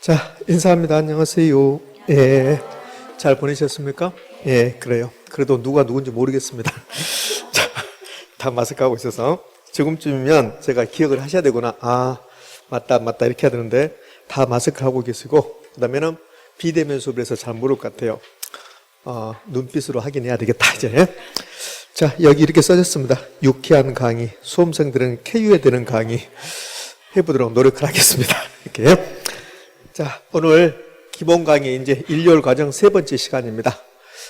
자, 인사합니다. 안녕하세요. 예, 잘 보내셨습니까? 예, 그래요. 그래도 누가 누군지 모르겠습니다. 자, 다 마스크 하고 있어서 지금쯤이면 제가 기억을 하셔야 되구나. 아, 맞다, 이렇게 해야 되는데 다 마스크 하고 계시고, 그 다음에는 비대면 수업을 해서 잘 모를 것 같아요. 눈빛으로 확인해야 되겠다, 이제. 자, 여기 이렇게 써졌습니다. 유쾌한 강의, 수험생들은 쾌유에 되는 강의 해보도록 노력을 하겠습니다. 이렇게. 자, 오늘 기본 강의 이제 일요일 과정 세 번째 시간입니다.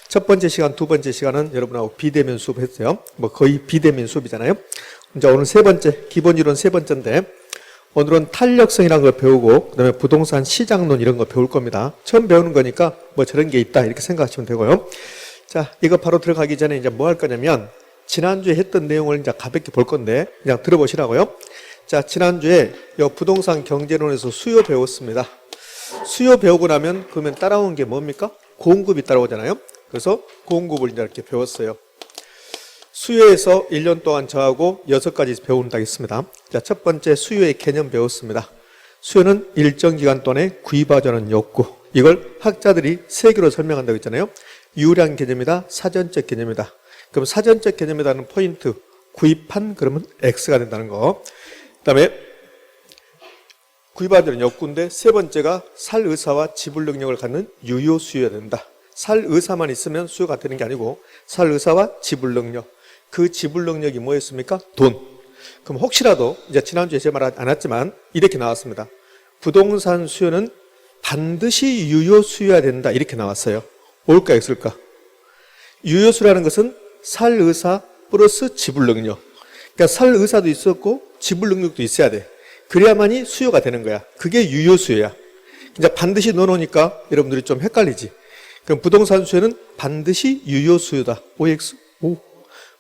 첫 번째 시간, 두 번째 시간은 여러분하고 비대면 수업 했어요. 뭐 거의 비대면 수업이잖아요. 이제 오늘 세 번째, 기본 이론 세 번째인데, 오늘은 탄력성이라는 걸 배우고, 그 다음에 부동산 시장론 이런 거 배울 겁니다. 처음 배우는 거니까 뭐 저런 게 있다, 이렇게 생각하시면 되고요. 자, 이거 바로 들어가기 전에 이제 뭐 할 거냐면, 지난주에 했던 내용을 이제 가볍게 볼 건데, 그냥 들어보시라고요. 자, 지난주에 이 부동산 경제론에서 수요 배웠습니다. 수요 배우고 나면 그러면 따라오는 게 뭡니까? 공급이 따라오잖아요. 그래서 공급을 이제 이렇게 배웠어요. 수요에서 1년 동안 저하고 6가지 배운다 했습니다. 자, 첫 번째 수요의 개념 배웠습니다. 수요는 일정 기간 동안에 구입하자는 욕구. 이걸 학자들이 세 개로 설명한다고 했잖아요. 유량 개념이다, 사전적 개념이다. 그럼 사전적 개념이라는 포인트, 구입한 그러면 X가 된다는 거. 그 다음에 구입하자는 욕구인데 세 번째가 살 의사와 지불 능력을 갖는 유효 수요가 된다. 살 의사만 있으면 수요가 되는 게 아니고 살 의사와 지불 능력. 그 지불 능력이 뭐였습니까? 돈. 그럼 혹시라도 이제 지난주에 제가 말 안 했지만 이렇게 나왔습니다. 부동산 수요는 반드시 유효 수요가 된다. 이렇게 나왔어요. 올까 있을까? 유효 수요라는 것은 살 의사 플러스 지불 능력. 그러니까 살 의사도 있었고 지불 능력도 있어야 돼. 그래야만이 수요가 되는 거야. 그게 유효 수요야. 이제 반드시 넣어놓으니까 여러분들이 좀 헷갈리지. 그럼 부동산 수요는 반드시 유효 수요다. OX? 오.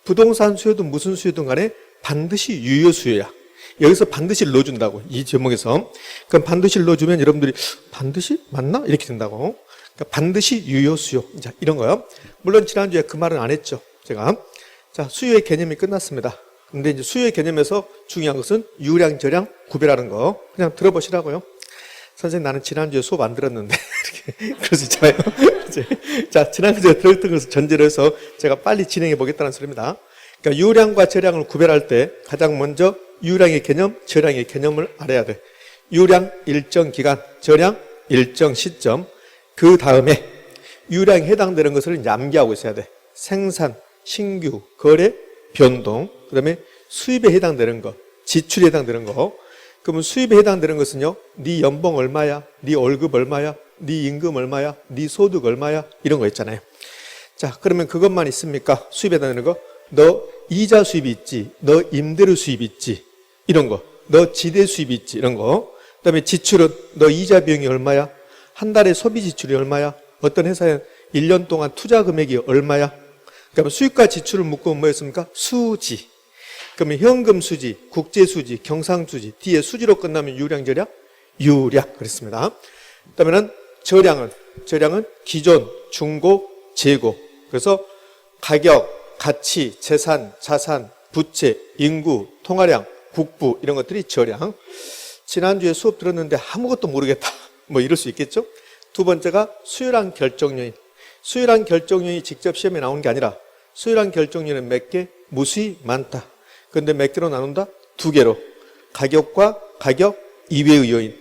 부동산 수요든 무슨 수요든 간에 반드시 유효 수요야. 여기서 반드시를 넣어준다고. 이 제목에서. 그럼 반드시를 넣어주면 여러분들이 반드시? 맞나? 이렇게 된다고. 그러니까 반드시 유효 수요. 자, 이런 거요. 물론 지난주에 그 말은 안 했죠. 제가. 자, 수요의 개념이 끝났습니다. 근데 이제 수요의 개념에서 중요한 것은 유량, 저량 구별하는 거. 그냥 들어보시라고요. 선생님, 나는 지난주에 수업 안 들었는데. 이렇게. 그럴 수 있잖아요. 자, 지난주에 들었던 것을 전제로 해서 제가 빨리 진행해 보겠다는 소리입니다. 그러니까 유량과 저량을 구별할 때 가장 먼저 유량의 개념, 저량의 개념을 알아야 돼. 유량 일정 기간, 저량 일정 시점. 그 다음에 유량에 해당되는 것을 이제 암기하고 있어야 돼. 생산, 신규, 거래, 변동. 그 다음에 수입에 해당되는 거, 지출에 해당되는 거. 그러면 수입에 해당되는 것은요, 네 연봉 얼마야, 네 월급 얼마야, 네 임금 얼마야, 네 소득 얼마야, 이런 거 있잖아요. 자, 그러면 그것만 있습니까? 수입에 해당되는 거. 너 이자 수입이 있지, 너 임대료 수입이 있지, 이런 거. 너 지대 수입이 있지, 이런 거. 그 다음에 지출은 너 이자 비용이 얼마야, 한 달에 소비 지출이 얼마야, 어떤 회사에 1년 동안 투자 금액이 얼마야. 그러면 수입과 지출을 묶으면 뭐였습니까? 수지. 그러면 현금 수지, 국제 수지, 경상 수지, 뒤에 수지로 끝나면 유량, 저량? 유량. 그랬습니다. 그 다음에는 저량은 기존, 중고, 재고. 그래서 가격, 가치, 재산, 자산, 부채, 인구, 통화량, 국부, 이런 것들이 저량. 지난주에 수업 들었는데 아무것도 모르겠다. 뭐 이럴 수 있겠죠? 두 번째가 수요량 결정요인. 수요량 결정요인이 직접 시험에 나오는 게 아니라 수요량 결정요인은 몇 개? 무수히 많다. 그런데 몇 개로 나눈다? 두 개로. 가격과 가격 이외의 요인.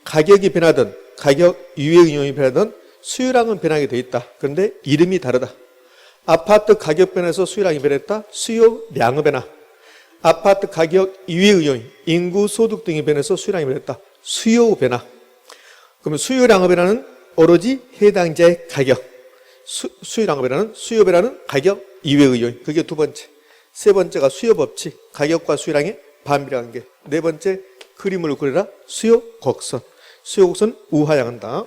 가격이 변하든 가격 이외의 요인이 변하든 수요량은 변하게 돼 있다. 그런데 이름이 다르다. 아파트 가격 변해서 수요량이 변했다. 수요량의 변화. 아파트 가격 이외의 요인. 인구, 소득 등이 변해서 수요량이 변했다. 수요 변화. 그러면 수요량의 변화는 오로지 해당자의 가격. 수요량의 변화는 수요 변화는 가격 이외의 요인. 그게 두 번째. 세 번째가 수요 법칙. 가격과 수요량의 반비례 관계. 네 번째 그림을 그려라. 수요 곡선. 수요 곡선 우하향한다.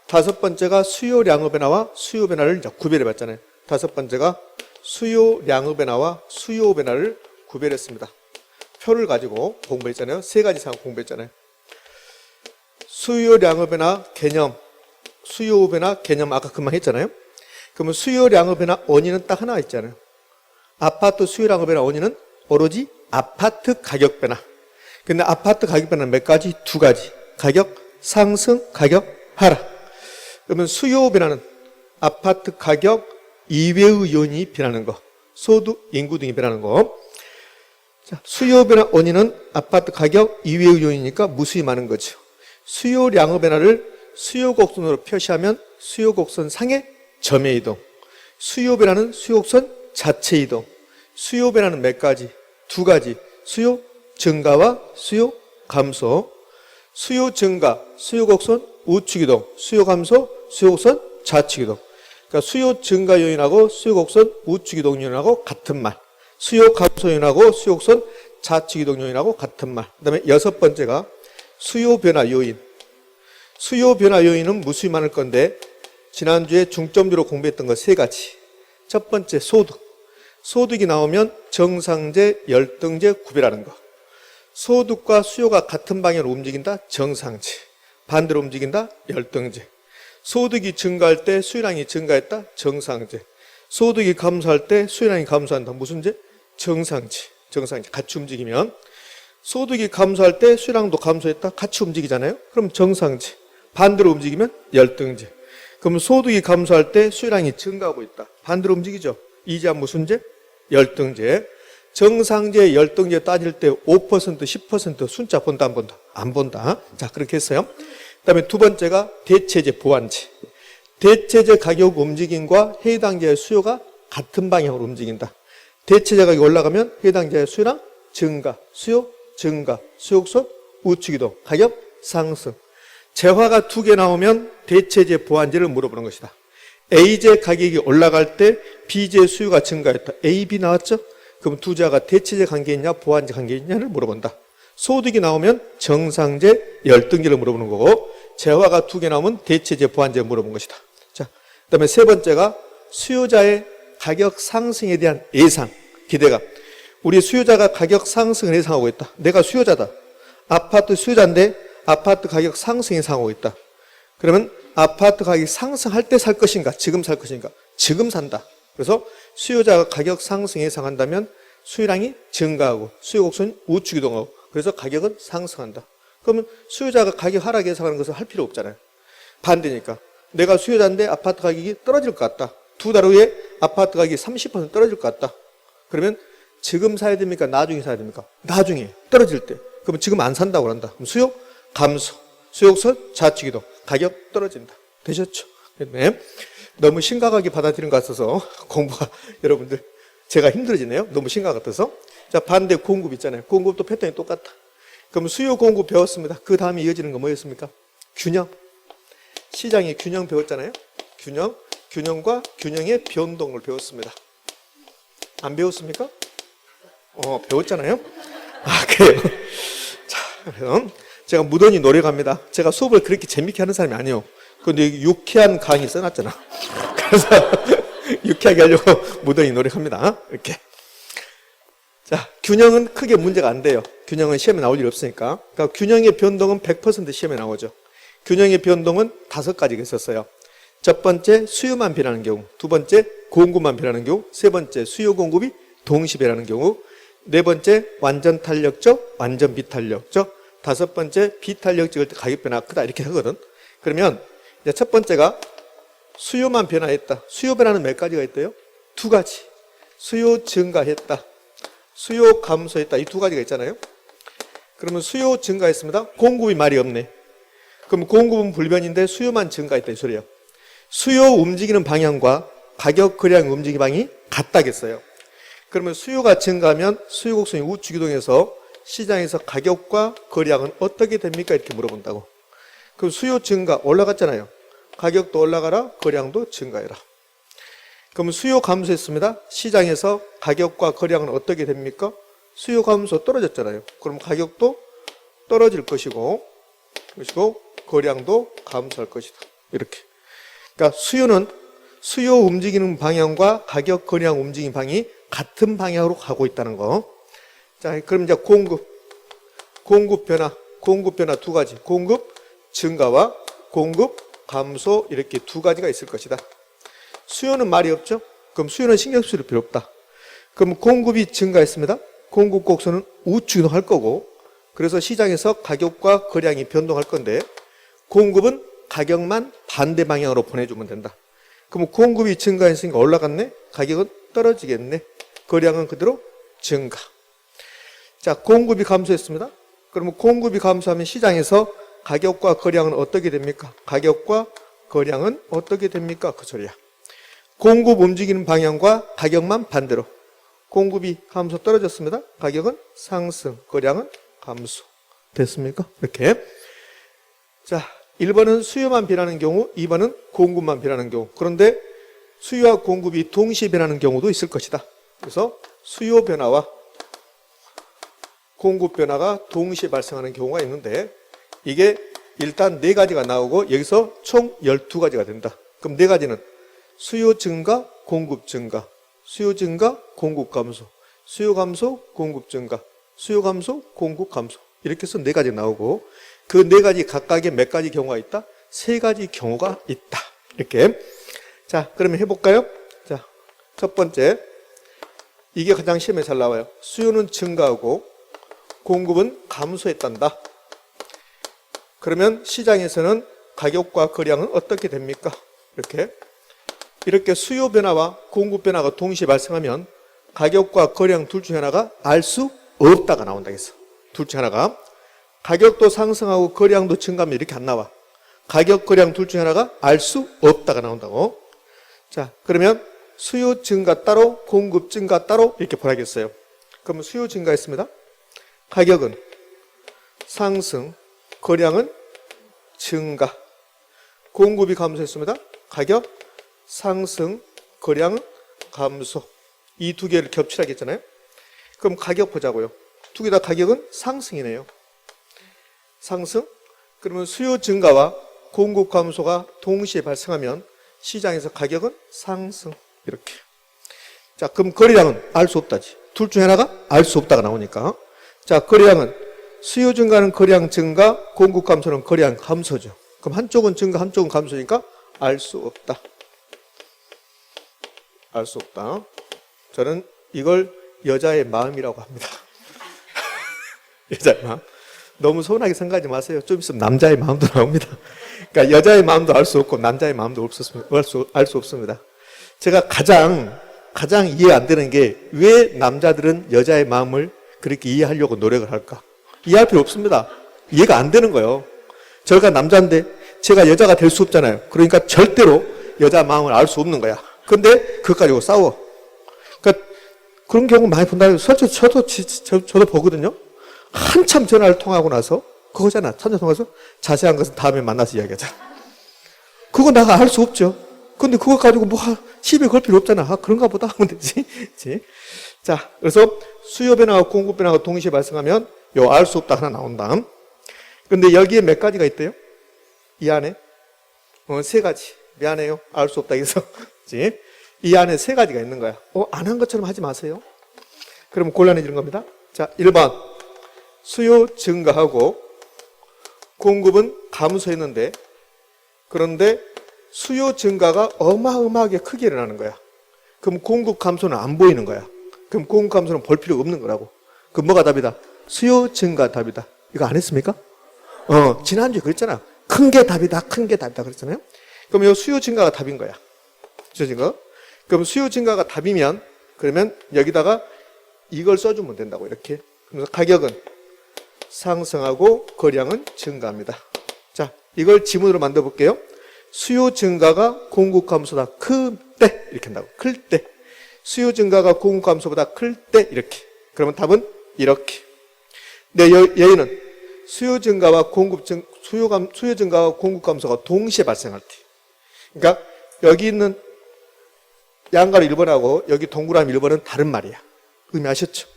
다섯 번째가 수요량의 변화와 수요 변화를 이제 구별해 봤잖아요. 다섯 번째가 수요량의 변화와 수요 변화를 구별했습니다. 표를 가지고 공부했잖아요. 세 가지 사항 공부했잖아요. 수요량의 변화 개념, 수요 변화 개념 아까 금방 했잖아요. 그러면 수요량의 변화 원인은 딱 하나 있잖아요. 아파트 수요량의 변화 원인은 오로지 아파트 가격 변화. 근데 아파트 가격 변화는 몇 가지? 두 가지. 가격 상승, 가격 하락. 그러면 수요 변화는 아파트 가격 이외의 요인이 변하는 거, 소득, 인구 등이 변하는 거. 자, 수요 변화 원인은 아파트 가격 이외의 요인이니까 무수히 많은 거죠. 수요량의 변화를 수요 곡선으로 표시하면 수요 곡선 상의 점의 이동. 수요 변화는 수요 곡선 자체 이동. 수요 변화는 몇 가지? 두 가지. 수요 증가와 수요 감소. 수요 증가, 수요 곡선 우측 이동. 수요 감소, 수요 곡선 좌측 이동. 그러니까 수요 증가 요인하고 수요 곡선 우측 이동 요인하고 같은 말. 수요 감소 요인하고 수요 곡선 좌측 이동 요인하고 같은 말. 그다음에 여섯 번째가 수요 변화 요인. 수요 변화 요인은 무수히 많을 건데 지난주에 중점적으로 공부했던 거 세 가지. 첫 번째 소득. 소득이 나오면 정상제, 열등제 구별하는 거. 소득과 수요가 같은 방향으로 움직인다? 정상제. 반대로 움직인다? 열등제. 소득이 증가할 때 수요량이 증가했다? 정상제. 소득이 감소할 때 수요량이 감소한다? 무슨 제? 정상제. 정상제. 같이 움직이면 소득이 감소할 때 수요량도 감소했다? 같이 움직이잖아요? 그럼 정상제. 반대로 움직이면 열등제. 그럼 소득이 감소할 때 수요량이 증가하고 있다. 반대로 움직이죠? 이제야 무슨 제? 열등제. 정상제, 열등제 따질 때 5%, 10% 순자 본다, 안 본다? 안 본다. 자, 그렇게 했어요. 그 다음에 두 번째가 대체제, 보완제. 대체제 가격 움직임과 해당제의 수요가 같은 방향으로 움직인다. 대체제 가격이 올라가면 해당제의 수요랑 증가, 수요 증가, 수요곡선 우측 이동, 가격 상승. 재화가 두 개 나오면 대체제, 보완제를 물어보는 것이다. A제 가격이 올라갈 때 B제 수요가 증가했다. A, B 나왔죠? 그럼 두 자가 대체제 관계 있냐, 보완제 관계 있냐를 물어본다. 소득이 나오면 정상제, 열등제를 물어보는 거고, 재화가 두 개 나오면 대체제, 보완제를 물어본 것이다. 자, 그 다음에 세 번째가 수요자의 가격 상승에 대한 예상, 기대감. 우리 수요자가 가격 상승을 예상하고 있다. 내가 수요자다. 아파트 수요자인데 아파트 가격 상승 예상하고 있다. 그러면 아파트 가격이 상승할 때 살 것인가, 지금 살 것인가? 지금 산다. 그래서 수요자가 가격 상승 예상한다면 수요량이 증가하고 수요 곡선이 우측 이동하고 그래서 가격은 상승한다. 그러면 수요자가 가격 하락 예상하는 것을 할 필요 없잖아요. 반대니까 내가 수요자인데 아파트 가격이 떨어질 것 같다. 두 달 후에 아파트 가격이 30% 떨어질 것 같다. 그러면 지금 사야 됩니까? 나중에 사야 됩니까? 나중에 떨어질 때. 그러면 지금 안 산다고 한다. 그럼 수요 감소, 수요 곡선 좌측 이동, 가격 떨어진다. 되셨죠? 네. 너무 심각하게 받아들이는 것 같아서 공부가 여러분들 제가 힘들어지네요. 너무 심각 같아서. 자, 반대 공급 있잖아요. 공급도 패턴이 똑같다. 그럼 수요 공급 배웠습니다. 그 다음에 이어지는 거 뭐였습니까? 균형. 시장의 균형 배웠잖아요. 균형과 균형의 변동을 배웠습니다. 안 배웠습니까? 배웠잖아요. 아, 그래요. 자, 그럼 제가 무던히 노력합니다. 제가 수업을 그렇게 재밌게 하는 사람이 아니에요. 근데 유쾌한 강의 써놨잖아. 그래서 유쾌하게 하려고 무던히 노력합니다. 이렇게. 자, 균형은 크게 문제가 안 돼요. 균형은 시험에 나올 일 없으니까. 그러니까 균형의 변동은 100% 시험에 나오죠. 균형의 변동은 5가지가 있었어요. 첫 번째, 수요만 변하는 경우. 두 번째, 공급만 변하는 경우. 세 번째, 수요 공급이 동시 변하는 경우. 네 번째, 완전 탄력적, 완전 비탄력적. 다섯 번째, 비탄력적일 때 가격 변화가 크다. 이렇게 하거든. 그러면 이제 첫 번째가 수요만 변화했다. 수요 변화는 몇 가지가 있대요? 두 가지. 수요 증가했다. 수요 감소했다. 이 두 가지가 있잖아요. 그러면 수요 증가했습니다. 공급이 말이 없네. 그럼 공급은 불변인데 수요만 증가했다 이 소리예요. 수요 움직이는 방향과 가격 거래량 움직이는 방향이 같다겠어요. 그러면 수요가 증가하면 수요 곡선이 우측 이동해서 시장에서 가격과 거래량은 어떻게 됩니까? 이렇게 물어본다고. 그럼 수요 증가 올라갔잖아요. 가격도 올라가라, 거래량도 증가해라. 그럼 수요 감소했습니다. 시장에서 가격과 거래량은 어떻게 됩니까? 수요 감소 떨어졌잖아요. 그럼 가격도 떨어질 것이고 거래량도 감소할 것이다. 이렇게. 그러니까 수요는 수요 움직이는 방향과 가격 거래량 움직이는 방향이 같은 방향으로 가고 있다는 거. 자, 그럼 이제 공급 변화 두 가지. 공급 증가와 공급 감소 이렇게 두 가지가 있을 것이다. 수요는 말이 없죠? 그럼 수요는 신경 쓸 필요 없다. 그럼 공급이 증가했습니다. 공급 곡선은 우측 이동할 거고 그래서 시장에서 가격과 거래량이 변동할 건데 공급은 가격만 반대 방향으로 보내주면 된다. 그럼 공급이 증가했으니까 올라갔네? 가격은 떨어지겠네? 거래량은 그대로 증가. 자, 공급이 감소했습니다. 그러면 공급이 감소하면 시장에서 가격과 거래량은 어떻게 됩니까? 가격과 거래량은 어떻게 됩니까? 그 소리야. 공급 움직이는 방향과 가격만 반대로. 공급이 감소 떨어졌습니다. 가격은 상승, 거래량은 감소. 됐습니까? 이렇게. 자, 1번은 수요만 변하는 경우, 2번은 공급만 변하는 경우. 그런데 수요와 공급이 동시에 변하는 경우도 있을 것이다. 그래서 수요 변화와 공급 변화가 동시에 발생하는 경우가 있는데 이게 일단 4가지가 나오고 여기서 총 12가지가 된다. 그럼 4가지는 수요 증가, 공급 증가, 수요 증가, 공급 감소, 수요 감소, 공급 증가, 수요 감소, 공급 감소. 이렇게 해서 4가지 나오고 그 4가지 각각의 몇 가지 경우가 있다? 3가지 경우가 있다. 이렇게. 자, 그러면 해볼까요? 자, 첫 번째. 이게 가장 시험에 잘 나와요. 수요는 증가하고 공급은 감소했단다. 그러면 시장에서는 가격과 거래량은 어떻게 됩니까? 이렇게 수요 변화와 공급 변화가 동시에 발생하면 가격과 거래량 둘 중에 하나가 알 수 없다가 나온다 했어. 둘 중에 하나가. 가격도 상승하고 거래량도 증가하면 이렇게 안 나와. 가격, 거래량 둘 중에 하나가 알 수 없다가 나온다고. 자, 그러면 수요 증가 따로, 공급 증가 따로 이렇게 보라겠어요. 그러면 수요 증가했습니다. 가격은 상승, 거래량은 증가. 공급이 감소했습니다. 가격 상승, 거래량은 감소. 이 두 개를 겹치라 했잖아요. 그럼 가격 보자고요. 두 개 다 가격은 상승이네요. 상승? 그러면 수요 증가와 공급 감소가 동시에 발생하면 시장에서 가격은 상승. 이렇게. 자, 그럼 거래량은 알 수 없다지. 둘 중에 하나가 알 수 없다가 나오니까. 자, 거래량은 수요 증가는 거래량 증가, 공급 감소는 거래량 감소죠. 그럼 한쪽은 증가, 한쪽은 감소니까 알 수 없다. 알 수 없다. 저는 이걸 여자의 마음이라고 합니다. 여자의 마음. 너무 서운하게 생각하지 마세요. 좀 있으면 남자의 마음도 나옵니다. 그러니까 여자의 마음도 알 수 없고 남자의 마음도 알 수 없습니다. 제가 가장 이해 안 되는 게 왜 남자들은 여자의 마음을 그렇게 이해하려고 노력을 할까? 이해할 필요 없습니다. 이해가 안 되는 거예요. 저가 남자인데 제가 여자가 될 수 없잖아요. 그러니까 절대로 여자 마음을 알 수 없는 거야. 근데 그거 가지고 싸워. 그러니까 그런 경우 많이 본다는 솔직히 저도 보거든요. 한참 전화를 통하고 나서 그거잖아. 전화 통화해서 자세한 것은 다음에 만나서 이야기하자. 그거 내가 알 수 없죠. 근데 그거 가지고 뭐 시비 걸 필요 없잖아. 아, 그런가 보다 하면 되지. 자, 그래서 수요 변화와 공급 변화가 동시에 발생하면 요 알 수 없다 하나 나온다. 근데 여기에 몇 가지가 있대요? 이 안에 3가지. 미안해요. 알 수 없다 해서. 이 안에 3가지가 있는 거야. 안 한 것처럼 하지 마세요. 그러면 곤란해지는 겁니다. 자, 1번. 수요 증가하고 공급은 감소했는데 그런데 수요 증가가 어마어마하게 크게 일어나는 거야. 그럼 공급 감소는 안 보이는 거야. 그럼 공급 감소는 볼 필요가 없는 거라고. 그럼 뭐가 답이다? 수요 증가 답이다. 이거 안 했습니까? 지난주에 그랬잖아. 큰 게 답이다. 큰 게 답이다. 그랬잖아요. 그럼 이 수요 증가가 답인 거야. 수요 증가. 그럼 수요 증가가 답이면 그러면 여기다가 이걸 써주면 된다고 이렇게. 그래서 가격은 상승하고 거래량은 증가합니다. 자, 이걸 지문으로 만들어 볼게요. 수요 증가가 공급 감소보다 클 때 이렇게 한다고. 클 때. 수요 증가가 공급 감소보다 클 때 이렇게. 그러면 답은 이렇게. 네, 여기는 수요 증가와 수요 증가와 공급 감소가 동시에 발생할 때. 그러니까 여기 있는 양가로 1번하고 여기 동그라미 1번은 다른 말이야. 의미하셨죠?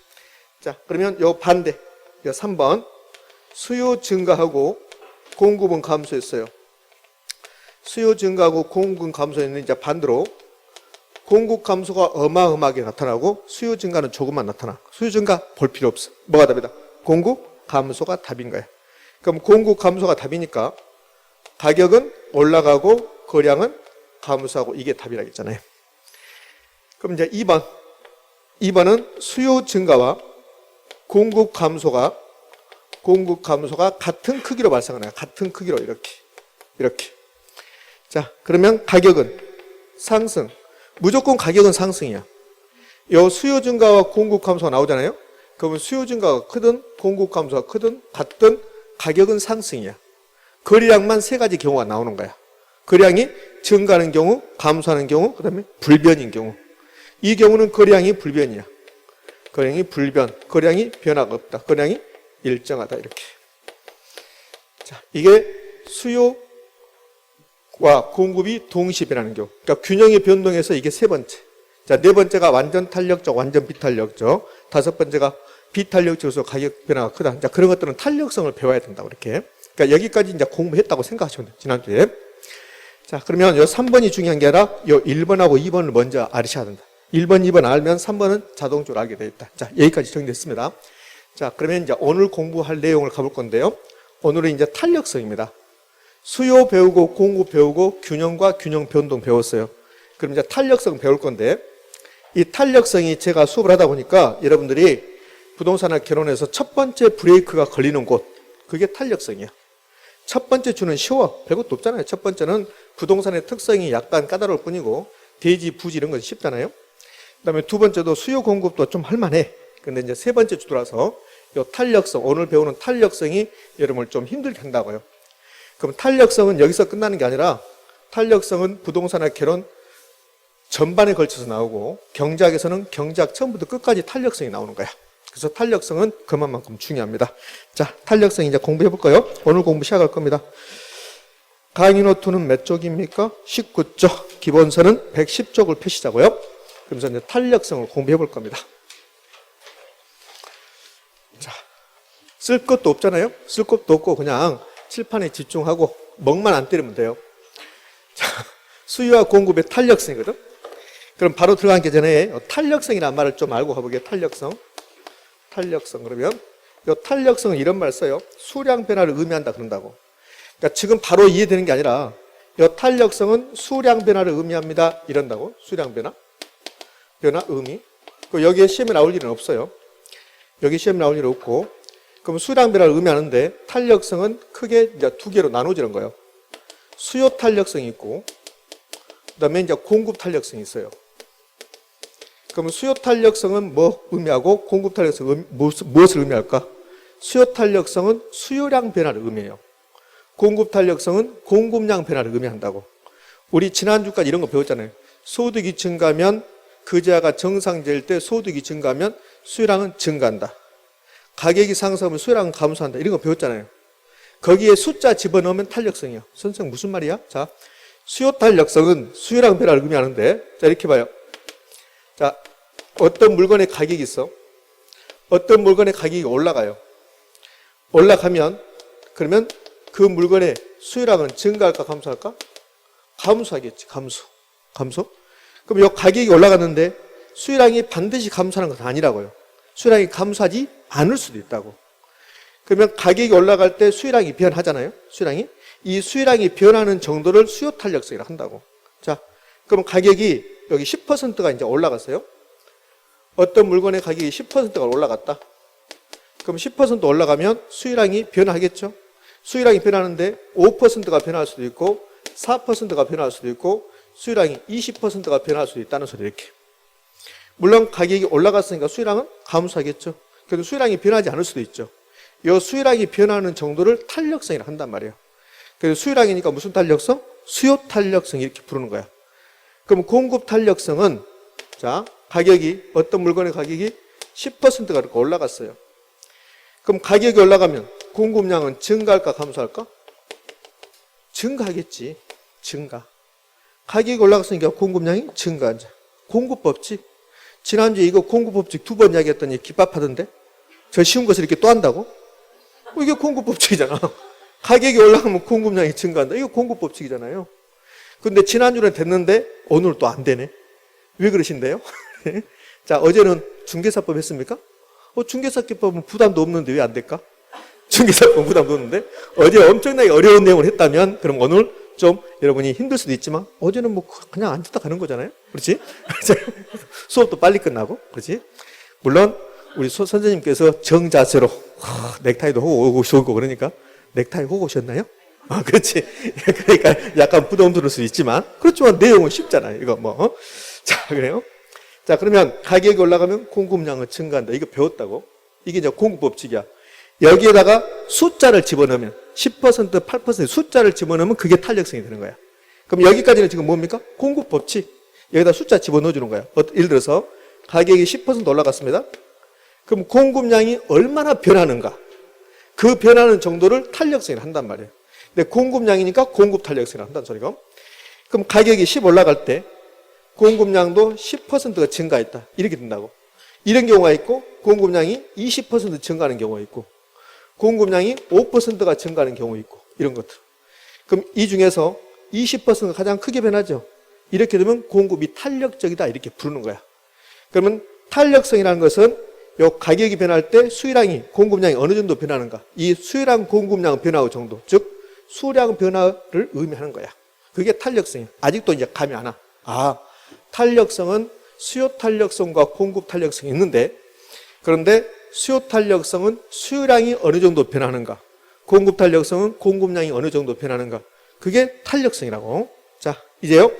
자, 그러면 요 반대. 요 3번. 수요 증가하고 공급은 감소했어요. 수요 증가하고 공급은 감소했는데 이제 반대로 공급 감소가 어마어마하게 나타나고 수요 증가는 조금만 나타나. 수요 증가 볼 필요 없어. 뭐가 답이다? 공급 감소가 답인 거야. 그럼 공급 감소가 답이니까 가격은 올라가고 거래량은 감소하고 이게 답이라고 했잖아요. 그럼 이제 2번. 2번은 수요 증가와 공급 감소가 같은 크기로 발생하나요? 같은 크기로 이렇게. 이렇게. 자, 그러면 가격은 상승. 무조건 가격은 상승이야. 요 수요 증가와 공급 감소가 나오잖아요. 그러면 수요 증가가 크든 공급 감소가 크든 같든 가격은 상승이야. 거래량만 세 가지 경우가 나오는 거야. 거래량이 증가하는 경우, 감소하는 경우, 그 다음에 불변인 경우. 이 경우는 거래량이 불변이야. 거래량이 불변, 거래량이 변화가 없다. 거래량이 일정하다. 이렇게. 자, 이게 수요와 공급이 동시에 변하는 경우. 그러니까 균형의 변동에서 이게 세 번째. 자, 네 번째가 완전 탄력적, 완전 비탄력적. 다섯 번째가 비탄력적으로서 가격 변화가 크다. 자, 그런 것들은 탄력성을 배워야 된다고 이렇게. 그러니까 여기까지 이제 공부했다고 생각하시면 돼요. 지난주에. 자, 그러면 요 3번이 중요한 게 아니라 요 1번하고 2번을 먼저 알으셔야 된다. 1번, 2번 알면 3번은 자동적으로 알게 되어 있다. 자, 여기까지 정리됐습니다. 자, 그러면 이제 오늘 공부할 내용을 가볼 건데요. 오늘은 이제 탄력성입니다. 수요 배우고 공급 배우고 균형과 균형 변동 배웠어요. 그럼 이제 탄력성 배울 건데 이 탄력성이 제가 수업을 하다 보니까 여러분들이 부동산을 결혼해서 첫 번째 브레이크가 걸리는 곳 그게 탄력성이야. 첫 번째 주는 쉬워. 별것도 없잖아요. 첫 번째는 부동산의 특성이 약간 까다로울 뿐이고 대지, 부지 이런 건 쉽잖아요. 그다음에 두 번째도 수요 공급도 좀 할만해. 근데 이제 세 번째 주더라서 이 탄력성, 오늘 배우는 탄력성이 여러분을 좀 힘들게 한다고요. 그럼 탄력성은 여기서 끝나는 게 아니라 탄력성은 부동산의 결혼 전반에 걸쳐서 나오고 경제학에서는 경제학 처음부터 끝까지 탄력성이 나오는 거야. 그래서 탄력성은 그만큼 중요합니다. 자, 탄력성 이제 공부해 볼까요? 오늘 공부 시작할 겁니다. 강의 노트는 몇 쪽입니까? 19쪽. 기본서는 110쪽을 펴시자고요. 그러면서 이제 탄력성을 공부해 볼 겁니다. 자, 쓸 것도 없잖아요? 쓸 것도 없고 그냥 칠판에 집중하고 멍만 안 때리면 돼요. 자, 수요와 공급의 탄력성이거든? 그럼 바로 들어가기 전에 탄력성이라는 말을 좀 알고 가보게요. 탄력성. 탄력성. 그러면 이 탄력성은 이런 말 써요. 수량 변화를 의미한다 그런다고. 그러니까 지금 바로 이해되는 게 아니라 이 탄력성은 수량 변화를 의미합니다. 이런다고. 수량 변화. 변화 의미. 여기에 시험에 나올 일은 없어요. 여기 시험에 나올 일은 없고. 그럼 수량 변화를 의미하는데 탄력성은 크게 이제 두 개로 나눠지는 거예요. 수요 탄력성이 있고 그다음에 이제 공급 탄력성이 있어요. 그러면 수요 탄력성은 뭐 의미하고 공급 탄력성은 무엇을 의미할까? 수요 탄력성은 수요량 변화를 의미해요. 공급 탄력성은 공급량 변화를 의미한다고. 우리 지난주까지 이런 거 배웠잖아요. 소득이 증가하면 거래가 정상될 때 소득이 증가하면 수요량은 증가한다. 가격이 상승하면 수요량은 감소한다. 이런 거 배웠잖아요. 거기에 숫자 집어넣으면 탄력성이야. 선생님 무슨 말이야? 자, 수요 탄력성은 수요량 변화를 의미하는데 자, 이렇게 봐요. 자, 어떤 물건의 가격이 있어. 어떤 물건의 가격이 올라가요. 올라가면 그러면 그 물건의 수요량은 증가할까 감소할까? 감소하겠지. 감소. 그럼 이 가격이 올라갔는데 수요량이 반드시 감소하는 것은 아니라고요. 수요량이 감소하지 않을 수도 있다고. 그러면 가격이 올라갈 때 수요량이 변하잖아요. 수요량이. 이 수요량이 변하는 정도를 수요 탄력성이라고 한다고. 자, 그럼 가격이 여기 10%가 이제 올라갔어요. 어떤 물건의 가격이 10%가 올라갔다. 그럼 10% 올라가면 수요량이 변하겠죠. 수요량이 변하는데 5%가 변할 수도 있고 4%가 변할 수도 있고 수요량이 20%가 변할 수도 있다는 소리 이렇게. 물론 가격이 올라갔으니까 수요량은 감소하겠죠. 그래도 수요량이 변하지 않을 수도 있죠. 이 수요량이 변하는 정도를 탄력성이라고 한단 말이에요. 그래서 수요량이니까 무슨 탄력성? 수요 탄력성 이렇게 부르는 거야. 그럼 공급 탄력성은 자, 가격이 어떤 물건의 가격이 10%가 이렇게 올라갔어요. 그럼 가격이 올라가면 공급량은 증가할까 감소할까? 증가하겠지. 증가. 가격이 올라갔으니까 공급량이 증가하자. 공급법칙. 지난주에 이거 공급법칙 2번 이야기했더니 기밥하던데? 저 쉬운 것을 이렇게 또 한다고? 이게 공급법칙이잖아. 가격이 올라가면 공급량이 증가한다. 이거 공급법칙이잖아요. 근데 지난주는 됐는데 오늘 또 안 되네. 왜 그러신데요? 자, 어제는 중개사법 했습니까? 중개사법은 부담도 없는데 왜 안 될까? 중개사법 부담도 없는데 어제 엄청나게 어려운 내용을 했다면 그럼 오늘 좀 여러분이 힘들 수도 있지만 어제는 뭐 그냥 앉았다 가는 거잖아요. 그렇지? 수업도 빨리 끝나고 그렇지? 물론 우리 선생님께서 정자세로 넥타이도 하고 오시고 그러니까 넥타이 하고 오셨나요? 그렇지. 그러니까 약간 부담 들을 수 있지만, 그렇지만 내용은 쉽잖아요. 이거 뭐. 자, 그래요. 자, 그러면 가격이 올라가면 공급량은 증가한다. 이거 배웠다고. 이게 이제 공급 법칙이야. 여기에다가 숫자를 집어넣으면 10%, 8% 숫자를 집어넣으면 그게 탄력성이 되는 거야. 그럼 여기까지는 지금 뭡니까? 공급 법칙. 여기다 숫자 집어넣어 주는 거야. 예를 들어서 가격이 10% 올라갔습니다. 그럼 공급량이 얼마나 변하는가? 그 변하는 정도를 탄력성이라 한단 말이에요. 근데 공급량이니까 공급 탄력성이라 한다는 소리고. 그럼 가격이 10 올라갈 때 공급량도 10%가 증가했다. 이렇게 된다고. 이런 경우가 있고 공급량이 20% 증가하는 경우가 있고 공급량이 5%가 증가하는 경우가 있고 이런 것들. 그럼 이 중에서 20%가 가장 크게 변하죠. 이렇게 되면 공급이 탄력적이다 이렇게 부르는 거야. 그러면 탄력성이라는 것은 요 가격이 변할 때 수요량이 공급량이 어느 정도 변하는가. 이 수요량 공급량 변화 정도 즉 수량 변화를 의미하는 거야. 그게 탄력성이야. 아직도 이제 감이 안 와. 탄력성은 수요 탄력성과 공급 탄력성이 있는데 그런데 수요 탄력성은 수요량이 어느 정도 변하는가 공급 탄력성은 공급량이 어느 정도 변하는가 그게 탄력성이라고. 자 이제요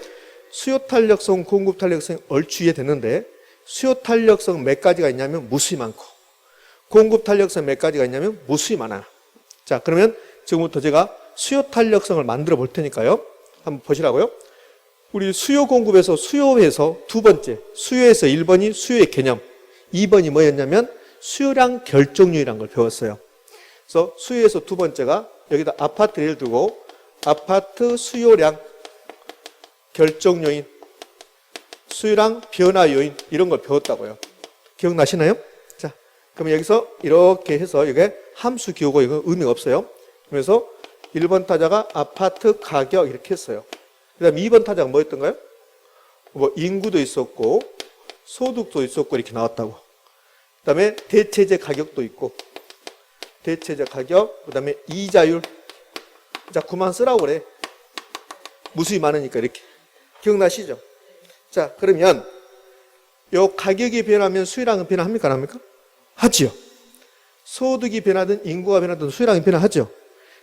수요 탄력성 공급 탄력성이 얼추 이해됐는데 수요 탄력성은 몇 가지가 있냐면 무수히 많고 공급 탄력성은 몇 가지가 있냐면 무수히 많아요. 자 그러면 지금부터 제가 수요 탄력성을 만들어 볼 테니까요 한번 보시라고요. 우리 수요 공급에서 수요에서 두 번째 수요에서 1번이 수요의 개념 2번이 뭐였냐면 수요량 결정률이라는 걸 배웠어요. 그래서 수요에서 두 번째가 여기다 아파트 예를 들고 아파트 수요량 결정 요인 수요량 변화 요인 이런 걸 배웠다고요. 기억나시나요? 자, 그럼 여기서 이렇게 해서 이게 함수 기호고 이거 의미가 없어요. 그래서 1번 타자가 아파트 가격 이렇게 했어요. 그 다음에 2번 타자가 뭐였던가요? 뭐 인구도 있었고 소득도 있었고 이렇게 나왔다고. 그 다음에 대체재 가격도 있고 대체재 가격 그 다음에 이자율. 자 그만 쓰라고 그래. 무수히 많으니까 이렇게. 기억나시죠? 자 그러면 요 가격이 변하면 수요량은 변화합니까 안 합니까? 하지요. 소득이 변하든 인구가 변하든 수요량이 변화하죠.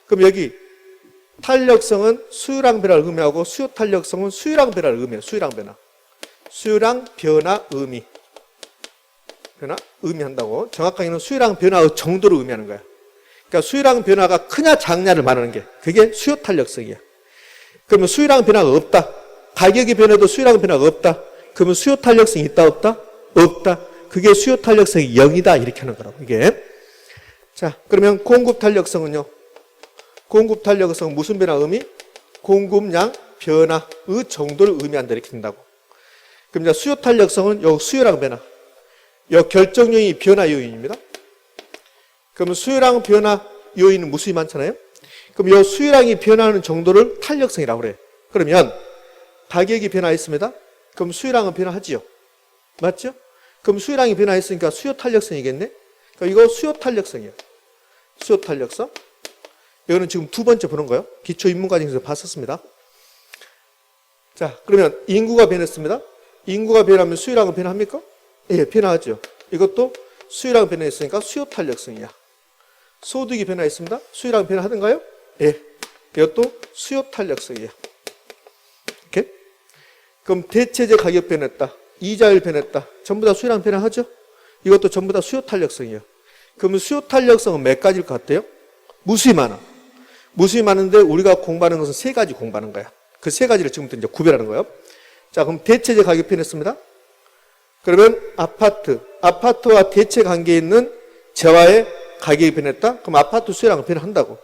그럼 여기 탄력성은 수요량 변화를 의미하고 수요 탄력성은 수요량 변화를 의미해요. 수요량 변화. 수요량 변화 의미. 변화 의미한다고. 정확하게는 수요량 변화의 정도를 의미하는 거야. 그러니까 수요량 변화가 크냐 작냐를 말하는 게 그게 수요 탄력성이야. 그러면 수요량 변화가 없다. 가격이 변해도 수요량 변화가 없다. 그러면 수요 탄력성이 있다 없다? 없다. 그게 수요 탄력성이 0이다 이렇게 하는 거라고 이게. 자 그러면 공급 탄력성은요. 공급 탄력성은 무슨 변화 의미? 공급량 변화의 정도를 의미한다 이렇게 된다고. 그럼 이제 수요 탄력성은 요 수요량 변화. 요 결정 요인이 변화 요인입니다. 그러면 수요량 변화 요인은 무수히 많잖아요. 그럼 요 수요량이 변화하는 정도를 탄력성이라고 그래요. 그러면 가격이 변화했습니다. 그럼 수요량은 변화하지요. 맞죠? 그럼 수요량이 변화했으니까 수요 탄력성이겠네. 그러니까 이거 수요 탄력성이에요. 수요 탄력성. 이거는 지금 두 번째 보는 거예요. 기초 인문과정에서 봤었습니다. 자, 그러면 인구가 변했습니다. 인구가 변하면 수요량은 변합니까? 예, 변화하죠. 이것도 수요량 변화했으니까 수요 탄력성이야. 소득이 변화했습니다. 수요량 변화하던가요? 예. 이것도 수요 탄력성이야. 이렇게. 그럼 대체재 가격 변했다. 이자율 변했다. 전부 다 수요량 변화하죠? 이것도 전부 다 수요 탄력성이에요. 그러면 수요 탄력성은 몇 가지일 것 같아요? 무수히 많아. 무수히 많은데 우리가 공부하는 것은 세 가지 공부하는 거야. 그 세 가지를 지금부터 이제 구별하는 거예요. 자, 그럼 대체재 가격 변했습니다. 그러면 아파트와 대체 관계에 있는 재화의 가격이 변했다? 그럼 아파트 수요량은 변한다고.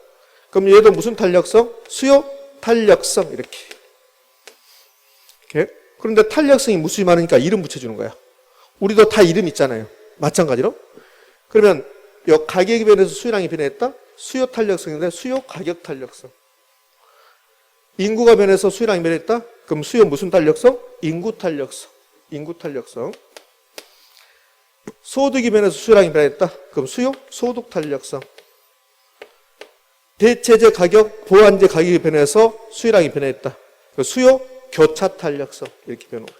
그럼 얘도 무슨 탄력성? 수요 탄력성. 이렇게. 그런데 탄력성이 무수히 많으니까 이름 붙여주는 거야. 우리도 다 이름 있잖아요. 마찬가지로. 그러면 이 가격이 변해서 수요량이 변했다? 수요 탄력성인데 수요 가격 탄력성. 인구가 변해서 수요량이 변했다? 그럼 수요 무슨 탄력성? 인구 탄력성. 인구 탄력성. 소득이 변해서 수요량이 변했다? 그럼 수요 소득 탄력성. 대체재 가격, 보완재 가격이 변해서 수요량이 변했다. 수요 교차 탄력성. 이렇게 변하는 거예요.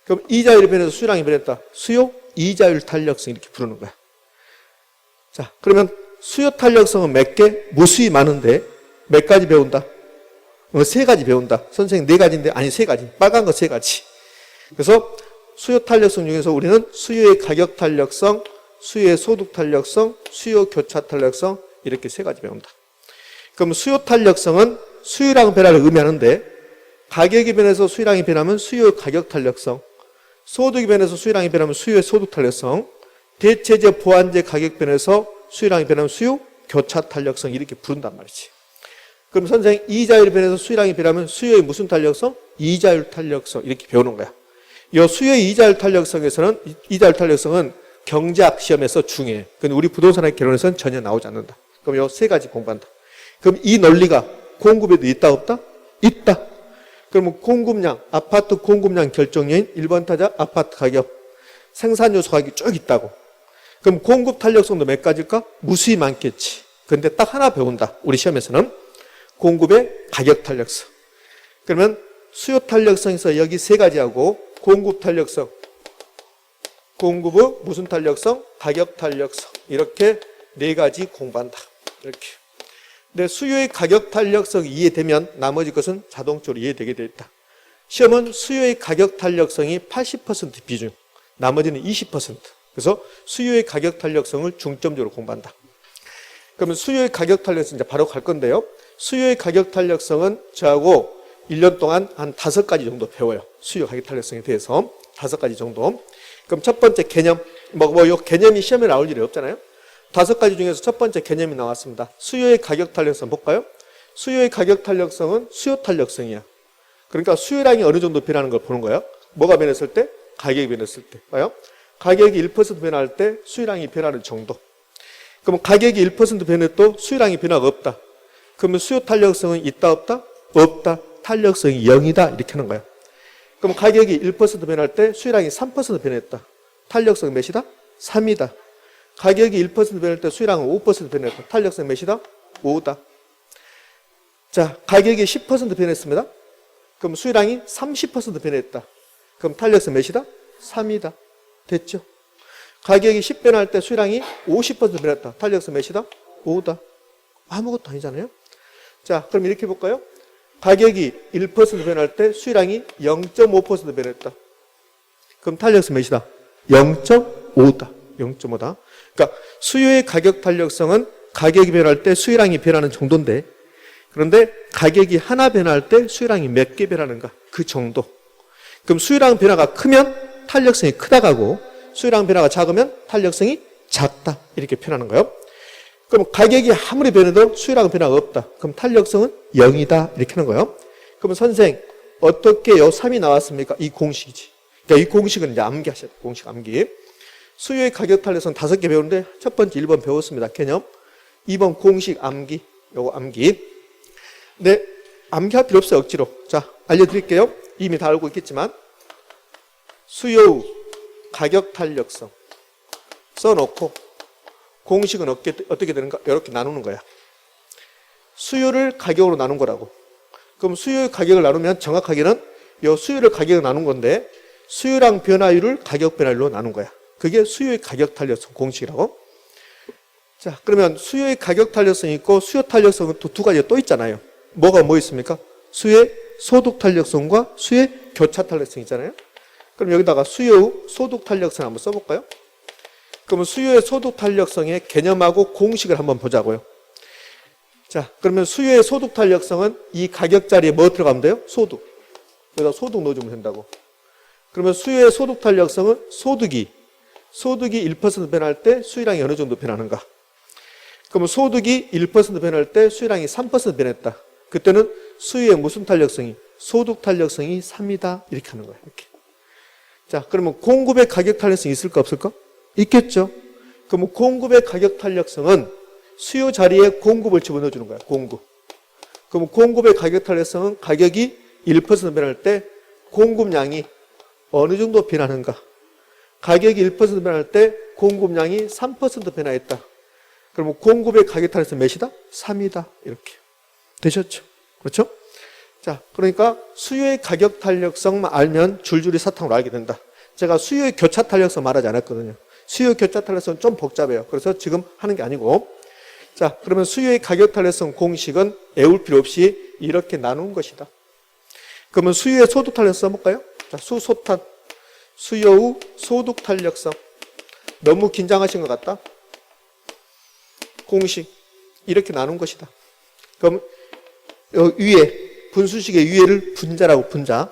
그럼 이자율이 변해서 수요량이 변했다. 수요 이자율 탄력성 이렇게 부르는 거야. 자, 그러면 수요 탄력성은 몇 개? 무수히 많은데 몇 가지 배운다? 세 가지 배운다. 선생님 네 가지인데 아니 세 가지. 빨간 거 세 가지. 그래서 수요 탄력성 중에서 우리는 수요의 가격 탄력성, 수요의 소득 탄력성, 수요 교차 탄력성 이렇게 세 가지 배운다. 그럼 수요 탄력성은 수요량 변화를 의미하는데 가격이 변해서 수요량이 변하면 수요 가격 탄력성, 소득이 변해서 수요량이 변하면 수요의 소득 탄력성, 대체재 보완재 가격 변해서 수요량이 변하면 수요 교차 탄력성 이렇게 부른단 말이지. 그럼 선생님 이자율이 변해서 수요량이 변하면 수요의 무슨 탄력성? 이자율 탄력성 이렇게 배우는 거야. 이 수요의 이자율 탄력성에서는 이자율 탄력성은 경제학 시험에서 중요해. 근데 우리 부동산학 개론에서는 전혀 나오지 않는다. 그럼 이 세 가지 공부한다. 그럼 이 논리가 공급에도 있다 없다? 있다. 그러면 공급량, 아파트 공급량 결정요인 1번 타자 아파트 가격, 생산 요소 가격이 쭉 있다고. 그럼 공급 탄력성도 몇 가지일까? 무수히 많겠지. 근데 딱 하나 배운다. 우리 시험에서는 공급의 가격 탄력성. 그러면 수요 탄력성에서 여기 세 가지하고 공급 탄력성, 공급의 무슨 탄력성? 가격 탄력성. 이렇게 네 가지 공부한다. 이렇게. 근데 수요의 가격 탄력성이 이해되면 나머지 것은 자동적으로 이해되게 되어 있다. 시험은 수요의 가격 탄력성이 80% 비중, 나머지는 20%. 그래서 수요의 가격 탄력성을 중점적으로 공부한다. 그러면 수요의 가격 탄력성 이제 바로 갈 건데요. 수요의 가격 탄력성은 저하고 1년 동안 한 5가지 정도 배워요. 수요 가격 탄력성에 대해서 5가지 정도. 그럼 첫 번째 개념, 요 개념이 시험에 나올 일이 없잖아요. 5가지 중에서 첫 번째 개념이 나왔습니다. 수요의 가격 탄력성 볼까요? 수요의 가격 탄력성은 수요 탄력성이야. 그러니까 수요량이 어느 정도 변하는 걸 보는 거예요. 뭐가 변했을 때? 가격이 변했을 때. 봐요. 가격이 1% 변할 때 수요량이 변하는 정도. 그럼 가격이 1% 변해도 수요량이 변화가 없다. 그러면 수요 탄력성은 있다 없다? 없다. 탄력성이 0이다. 이렇게 하는 거야. 그럼 가격이 1% 변할 때 수요량이 3% 변했다. 탄력성 몇이다? 3이다. 가격이 1% 변할 때 수요량은 5% 변했다. 탄력성 몇이다? 5다. 자, 가격이 10% 변했습니다. 그럼 수요량이 30% 변했다. 그럼 탄력성 몇이다? 3이다. 됐죠? 가격이 10 변할 때 수요량이 50% 변했다. 탄력성 몇이다? 5다. 아무것도 아니잖아요. 자, 그럼 이렇게 볼까요? 가격이 1% 변할 때 수요량이 0.5% 변했다. 그럼 탄력성 몇이다? 0.5다. 0.5다. 그러니까 수요의 가격 탄력성은 가격이 변할 때 수요량이 변하는 정도인데, 그런데 가격이 하나 변할 때 수요량이 몇 개 변하는가? 그 정도. 그럼 수요량 변화가 크면 탄력성이 크다 가고 수요량 변화가 작으면 탄력성이 작다. 이렇게 표현하는 거예요. 그럼 가격이 아무리 변해도 수요량 변화가 없다. 그럼 탄력성은 0이다. 이렇게 하는 거예요. 그럼 선생 어떻게 요 3이 나왔습니까? 이 공식이지. 그러니까 이 공식은 이제 암기하셔야 돼요. 공식 암기. 수요의 가격 탄력성 5개 배우는데 첫 번째 1번 배웠습니다. 개념. 2번 공식 암기. 요거 암기. 네, 암기할 필요 없어요. 억지로. 자, 알려드릴게요. 이미 다 알고 있겠지만 수요 가격 탄력성 써놓고 공식은 어떻게 되는가? 이렇게 나누는 거야. 수요를 가격으로 나눈 거라고. 그럼 수요의 가격을 나누면 정확하게는 이 수요를 가격으로 나눈 건데 수요량 변화율을 가격 변화율로 나눈 거야. 그게 수요의 가격 탄력성 공식이라고. 자, 그러면 수요의 가격 탄력성이 있고 수요 탄력성은 또 두 가지가 또 있잖아요. 뭐가 뭐 있습니까? 수요의 소득 탄력성과 수요의 교차 탄력성 있잖아요. 그럼 여기다가 수요의 소득 탄력성 한번 써볼까요? 그러면 수요의 소득 탄력성의 개념하고 공식을 한번 보자고요. 자, 그러면 수요의 소득 탄력성은 이 가격 자리에 뭐 들어가면 돼요? 소득. 여기다 소득 넣어주면 된다고. 그러면 수요의 소득 탄력성은 소득이 1% 변할 때 수요량이 어느 정도 변하는가? 그러면 소득이 1% 변할 때 수요량이 3% 변했다. 그때는 수요의 무슨 탄력성이? 소득 탄력성이 3이다. 이렇게 하는 거예요. 이렇게. 자, 그러면 공급의 가격 탄력성이 있을까 없을까? 있겠죠. 그러면 공급의 가격 탄력성은 수요 자리에 공급을 집어넣어 주는 거야. 공급. 그러면 공급의 가격 탄력성은 가격이 1% 변할 때 공급량이 어느 정도 변하는가? 가격이 1% 변할 때 공급량이 3% 변화했다. 그러면 공급의 가격 탄력성 몇이다? 3이다. 이렇게. 되셨죠? 그렇죠? 자, 그러니까 수요의 가격 탄력성만 알면 줄줄이 사탕으로 알게 된다. 제가 수요의 교차 탄력성 말하지 않았거든요. 수요 교차 탄력성은 좀 복잡해요. 그래서 지금 하는 게 아니고. 자, 그러면 수요의 가격 탄력성 공식은 외울 필요 없이 이렇게 나눈 것이다. 그러면 수요의 소득 탄력성 써볼까요? 자, 수소탄. 수요의 소득 탄력성. 너무 긴장하신 것 같다? 공식. 이렇게 나눈 것이다. 그럼 위에, 분수식의 위에를 분자라고 분자.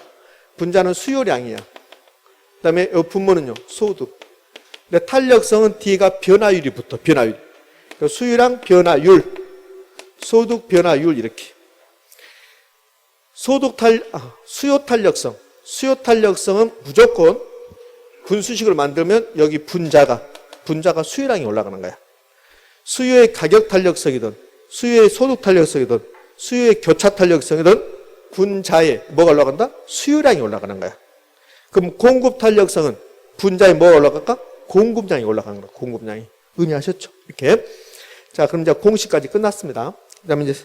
분자는 수요량이야. 그 다음에 분모는요, 소득. 근데 탄력성은 뒤가 변화율이 붙어, 변화율. 수요량 변화율, 소득 변화율 이렇게. 수요 탄력성. 수요 탄력성은 무조건 분수식을 만들면 여기 분자가 수요량이 올라가는 거야. 수요의 가격 탄력성이든 수요의 소득 탄력성이든 수요의 교차 탄력성이든 분자에 뭐가 올라간다? 수요량이 올라가는 거야. 그럼 공급 탄력성은 분자에 뭐가 올라갈까? 공급량이 올라가는 거야. 공급량이. 의미하셨죠? 이렇게. 자, 그럼 이제 공식까지 끝났습니다. 그 다음에 이제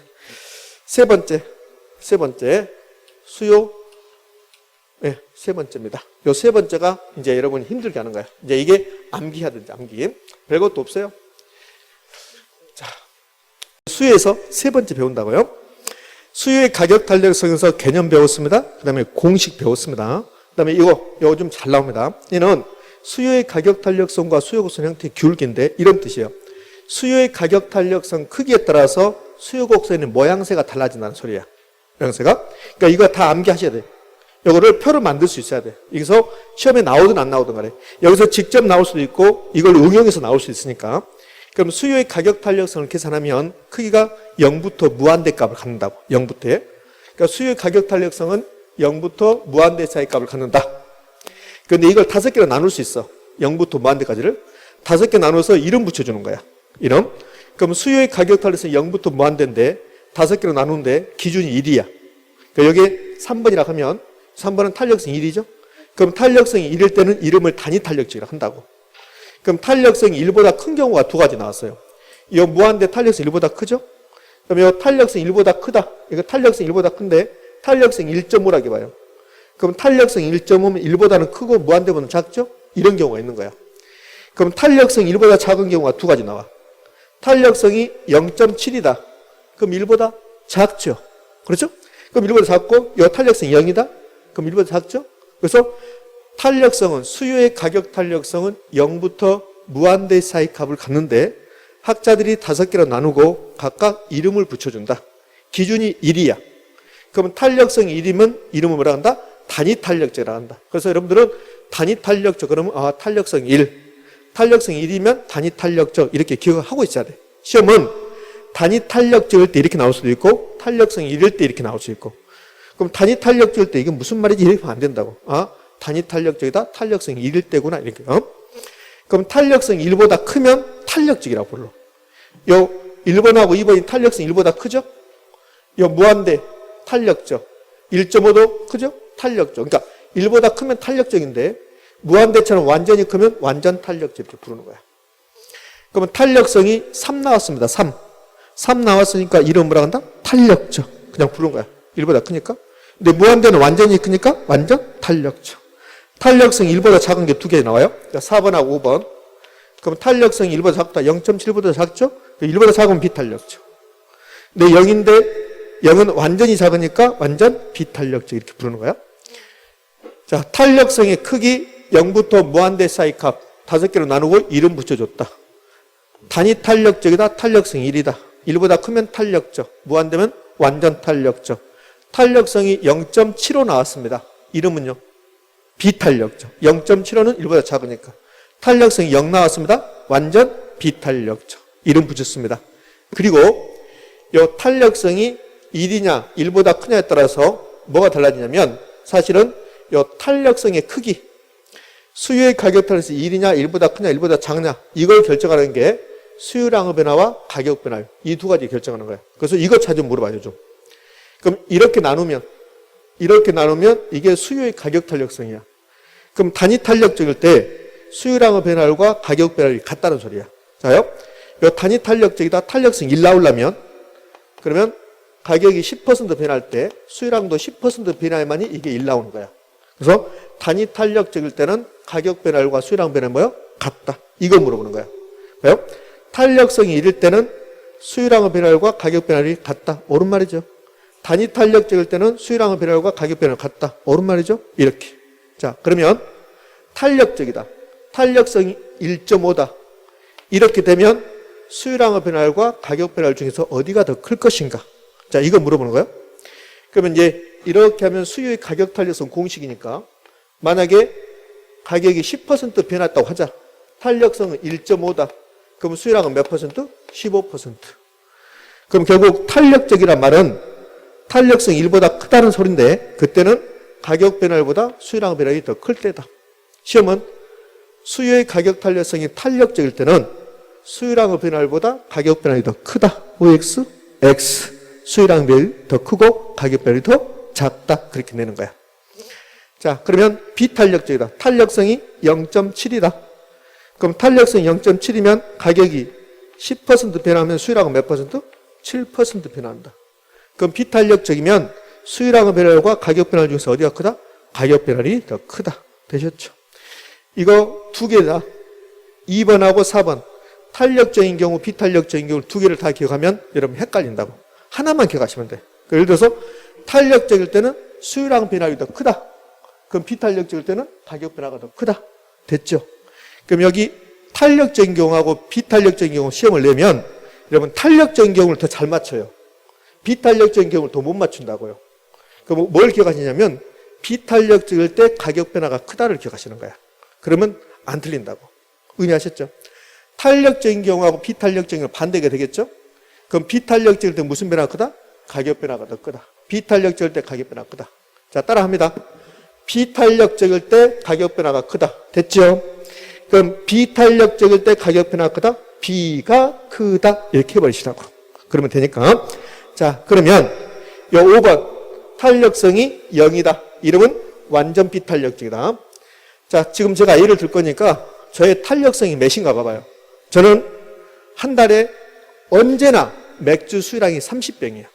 세 번째 수요. 네, 세 번째입니다. 요 세 번째가 이제 여러분이 힘들게 하는 거예요. 이제 이게 암기해야 된다, 암기. 별것도 없어요. 자, 수요에서 세 번째 배운다고요. 수요의 가격 탄력성에서 개념 배웠습니다. 그 다음에 공식 배웠습니다. 그 다음에 이거 좀 잘 나옵니다. 얘는 수요의 가격 탄력성과 수요 곡선 형태의 기울기인데 이런 뜻이에요. 수요의 가격 탄력성 크기에 따라서 수요 곡선의 모양새가 달라진다는 소리야. 모양새가. 그러니까 이거 다 암기하셔야 돼. 이거를 표를 만들 수 있어야 돼. 여기서 시험에 나오든 안 나오든 간에. 여기서 직접 나올 수도 있고 이걸 응용해서 나올 수 있으니까. 그럼 수요의 가격 탄력성을 계산하면 크기가 0부터 무한대 값을 갖는다고. 0부터에. 그러니까 수요의 가격 탄력성은 0부터 무한대 사이 값을 갖는다. 그런데 이걸 5개로 나눌 수 있어. 0부터 무한대까지를. 5개 나눠서 이름 붙여주는 거야. 이름. 그럼 수요의 가격 탄력성이 0부터 무한대인데 5개로 나누는데 기준이 1이야. 그러니까 여기에 3번이라 하면 3번은 탄력성 1이죠. 그럼 탄력성이 1일 때는 이름을 단위 탄력적이라 한다고. 그럼 탄력성이 1보다 큰 경우가 두 가지 나왔어요. 이 무한대 탄력성 1보다 크죠? 그럼 이 탄력성 1보다 크다. 이거 탄력성 1보다 큰데 탄력성 1.5라고 봐요. 그럼 탄력성 1.5면 1보다는 크고 무한대보다는 작죠? 이런 경우가 있는 거야. 그럼 탄력성 1보다 작은 경우가 두 가지 나와. 탄력성이 0.7이다. 그럼 1보다 작죠? 그렇죠? 그럼 1보다 작고 이 탄력성이 0이다? 그럼 1보다 작죠? 그래서 탄력성은 수요의 가격 탄력성은 0부터 무한대 사이 값을 갖는데 학자들이 5개로 나누고 각각 이름을 붙여준다. 기준이 1이야. 그러면 탄력성이 1이면 이름을 뭐라 한다? 단위 탄력적이라 한다. 그래서 여러분들은 단위 탄력적 그러면 탄력성 1. 탄력성 1이면 단위 탄력적 이렇게 기억을 하고 있어야 돼. 시험은 단위 탄력적일 때 이렇게 나올 수도 있고 탄력성 1일 때 이렇게 나올 수 있고. 그럼 단위 탄력적일 때 이게 무슨 말인지 이렇게 하면 안 된다고. 단위 탄력적이다. 탄력성 1일 때구나. 이렇게. 그럼 탄력성 1보다 크면 탄력적이라고 불러. 요 1번하고 2번이 탄력성 1보다 크죠? 요 무한대 탄력적. 1.5도 크죠? 탄력적. 그러니까 1보다 크면 탄력적인데 무한대처럼 완전히 크면 완전 탄력적 이렇게 부르는 거야. 그러면 탄력성이 3 나왔습니다. 3 나왔으니까 이름 뭐라 한다? 탄력적. 그냥 부르는 거야. 1보다 크니까. 근데 무한대는 완전히 크니까 완전 탄력적. 탄력성 1보다 작은 게 2개 나와요. 그러니까 4번하고 5번. 그럼 탄력성이 1보다 작다. 0.7보다 작죠? 1보다 작으면 비탄력적. 근데 0인데 0은 완전히 작으니까 완전 비탄력적 이렇게 부르는 거야. 자, 탄력성의 크기 0부터 무한대 사이 값 5개로 나누고 이름 붙여줬다. 단위 탄력적이다. 탄력성 1이다. 1보다 크면 탄력적. 무한대면 완전 탄력적. 탄력성이 0.75 나왔습니다. 이름은요. 비탄력적. 0.75는 1보다 작으니까. 탄력성이 0 나왔습니다. 완전 비탄력적. 이름 붙였습니다. 그리고 이 탄력성이 1이냐 1보다 크냐에 따라서 뭐가 달라지냐면 사실은 이 탄력성의 크기 수요의 가격 탄력성이 1이냐 1보다 크냐 1보다 작냐 이걸 결정하는 게 수요량의 변화와 가격 변화 이 두 가지 결정하는 거예요. 그래서 이거 자주 물어봐요. 좀. 그럼 이렇게 나누면 이게 수요의 가격 탄력성이야. 그럼 단위 탄력적일 때 수요량의 변화율과 가격 변화율이 같다는 소리야. 자요. 이 단위 탄력적이다. 탄력성 1 나오려면 그러면 가격이 10% 변할 때 수요량도 10% 변화에만이 이게 1 나오는 거야. 그래서 단위 탄력적일 때는 가격 변화율과 수요량 변화율이 뭐요? 같다. 이거 물어보는 거야. 왜요? 탄력성이 1일 때는 수율항의 변화율과 가격 변화율이 같다. 옳은 말이죠. 단위 탄력적일 때는 수율항의 변화율과 가격 변화율이 같다. 옳은 말이죠. 이렇게. 자, 그러면 탄력적이다. 탄력성이 1.5다. 이렇게 되면 수율항의 변화율과 가격 변화율 중에서 어디가 더 클 것인가? 자, 이거 물어보는 거예요. 그러면 이제 이렇게 하면 수요의 가격 탄력성 공식이니까 만약에 가격이 10% 변했다고 하자. 탄력성은 1.5다. 그럼 수율항은 몇 퍼센트? 15%. 그럼 결국 탄력적이란 말은 탄력성이 1보다 크다는 소린데 그때는 가격 변화율보다 수율항 변화율이 더 클 때다. 시험은 수요의 가격 탄력성이 탄력적일 때는 수율항의 변화율보다 가격 변화율이 더 크다. OX, X. 수율항 변화율이 더 크고 가격 변화율이 더 작다. 그렇게 내는 거야. 자, 그러면 비탄력적이다. 탄력성이 0.7이다. 그럼 탄력성이 0.7이면 가격이 10% 변하면 수율항은 몇 퍼센트? 7% 변한다. 그럼 비탄력적이면 수율항의 변화율과 가격 변화율 중에서 어디가 크다? 가격 변화율이 더 크다. 되셨죠? 이거 두 개다. 2번하고 4번. 탄력적인 경우, 비탄력적인 경우 두 개를 다 기억하면 여러분 헷갈린다고. 하나만 기억하시면 돼. 예를 들어서 탄력적일 때는 수율항 변화율이 더 크다. 그럼 비탄력적일 때는 가격 변화가 더 크다. 됐죠? 그럼 여기 탄력적인 경우하고 비탄력적인 경우 시험을 내면 여러분 탄력적인 경우를 더 잘 맞춰요. 비탄력적인 경우를 더 못 맞춘다고요. 그럼 뭘 기억하시냐면 비탄력적일 때 가격 변화가 크다를 기억하시는 거야. 그러면 안 틀린다고. 의미하셨죠? 탄력적인 경우하고 비탄력적인 경우 반대가 되겠죠? 그럼 비탄력적일 때 무슨 변화가 크다? 가격 변화가 더 크다. 비탄력적일 때 가격 변화가 크다. 자, 따라합니다. 비탄력적일 때 가격 변화가 크다. 됐죠? 그럼 비탄력적일 때 가격 변화가 크다? B가 크다. 이렇게 해버리시라고. 그러면 되니까. 자, 그러면 요 5번 탄력성이 0이다. 이러면 완전 비탄력적이다. 자, 지금 제가 예를 들 거니까 저의 탄력성이 몇인가 봐봐요. 저는 한 달에 언제나 맥주 수율량이 30병이에요.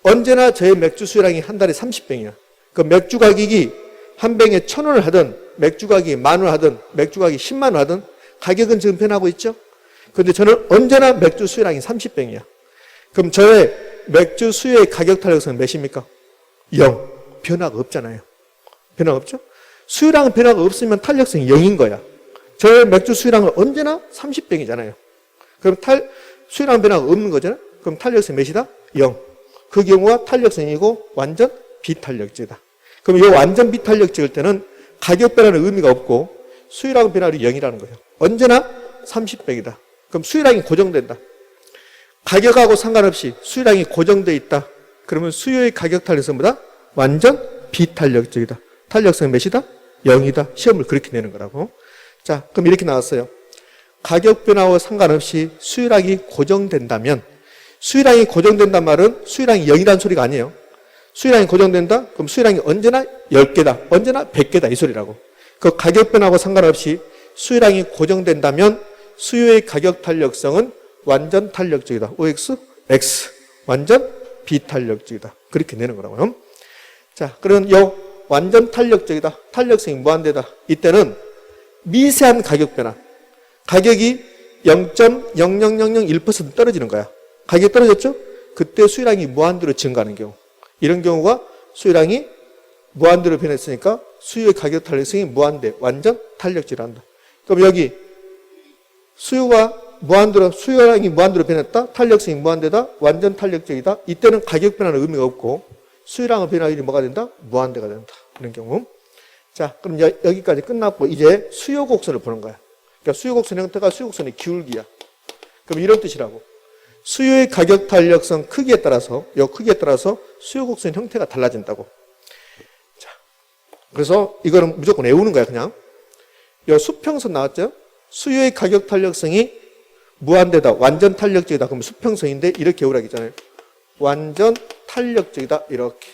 언제나 저의 맥주 수율량이 한 달에 30병이에요. 그 맥주 가격이 한 병에 1,000원을 하든 맥주 가격이 10,000원 하든 맥주 가격이 10만 원 하든 가격은 지금 변하고 있죠. 그런데 저는 언제나 맥주 수율량이 30병이에요. 그럼 저의 맥주 수요의 가격 탄력성은 몇입니까? 0. 변화가 없잖아요. 변화가 없죠? 수율량은 변화가 없으면 탄력성이 0인 거야. 저의 맥주 수율량은 언제나 30병이잖아요. 그럼 수율량 변화가 없는 거잖아요. 그럼 탄력성이 몇이다? 0. 그 경우가 탄력성이고 완전 비탄력적이다. 그럼 이 완전 비탄력적일 때는 가격 변화는 의미가 없고 수율량 변화율이 0이라는 거예요. 언제나 30병이다. 그럼 수율량이 고정된다. 가격하고 상관없이 수율량이 고정되어 있다. 그러면 수요의 가격 탄력성보다 완전 비탄력적이다. 탄력성이 몇이다? 0이다. 시험을 그렇게 내는 거라고. 자, 그럼 이렇게 나왔어요. 가격 변화와 상관없이 수율량이 고정된다면, 수율량이 고정된단 말은 수율량이 0이라는 소리가 아니에요. 수율량이 고정된다? 그럼 수율량이 언제나 10개다. 언제나 100개다. 이 소리라고. 그 가격 변화와 상관없이 수율량이 고정된다면 수요의 가격 탄력성은 완전 탄력적이다. OX, X. 완전 비탄력적이다. 그렇게 내는 거라고요. 자, 그러면 요 완전 탄력적이다. 탄력성이 무한대다. 이때는 미세한 가격 변화. 가격이 0.00001% 떨어지는 거야. 가격이 떨어졌죠? 그때 수율량이 무한대로 증가하는 경우. 이런 경우가 수율량이 무한대로 변했으니까 수요의 가격 탄력성이 무한대, 완전 탄력적이란다. 그럼 여기 수요량이 무한대로 변했다. 탄력성이 무한대다. 완전 탄력적이다. 이때는 가격 변화는 의미가 없고 수율량의 변화율이 뭐가 된다? 무한대가 된다. 이런 경우. 자, 그럼 여기까지 끝났고 이제 수요 곡선을 보는 거야. 그러니까 수요 곡선 형태가 수요 곡선의 기울기야. 그럼 이런 뜻이라고. 수요의 가격 탄력성 크기에 따라서 수요 곡선 형태가 달라진다고. 자, 그래서 이거는 무조건 외우는 거야, 그냥. 이 수평선 나왔죠? 수요의 가격 탄력성이 무한대다. 완전 탄력적이다. 그럼 수평선인데 이렇게 외우라고 했잖아요. 완전 탄력적이다. 이렇게.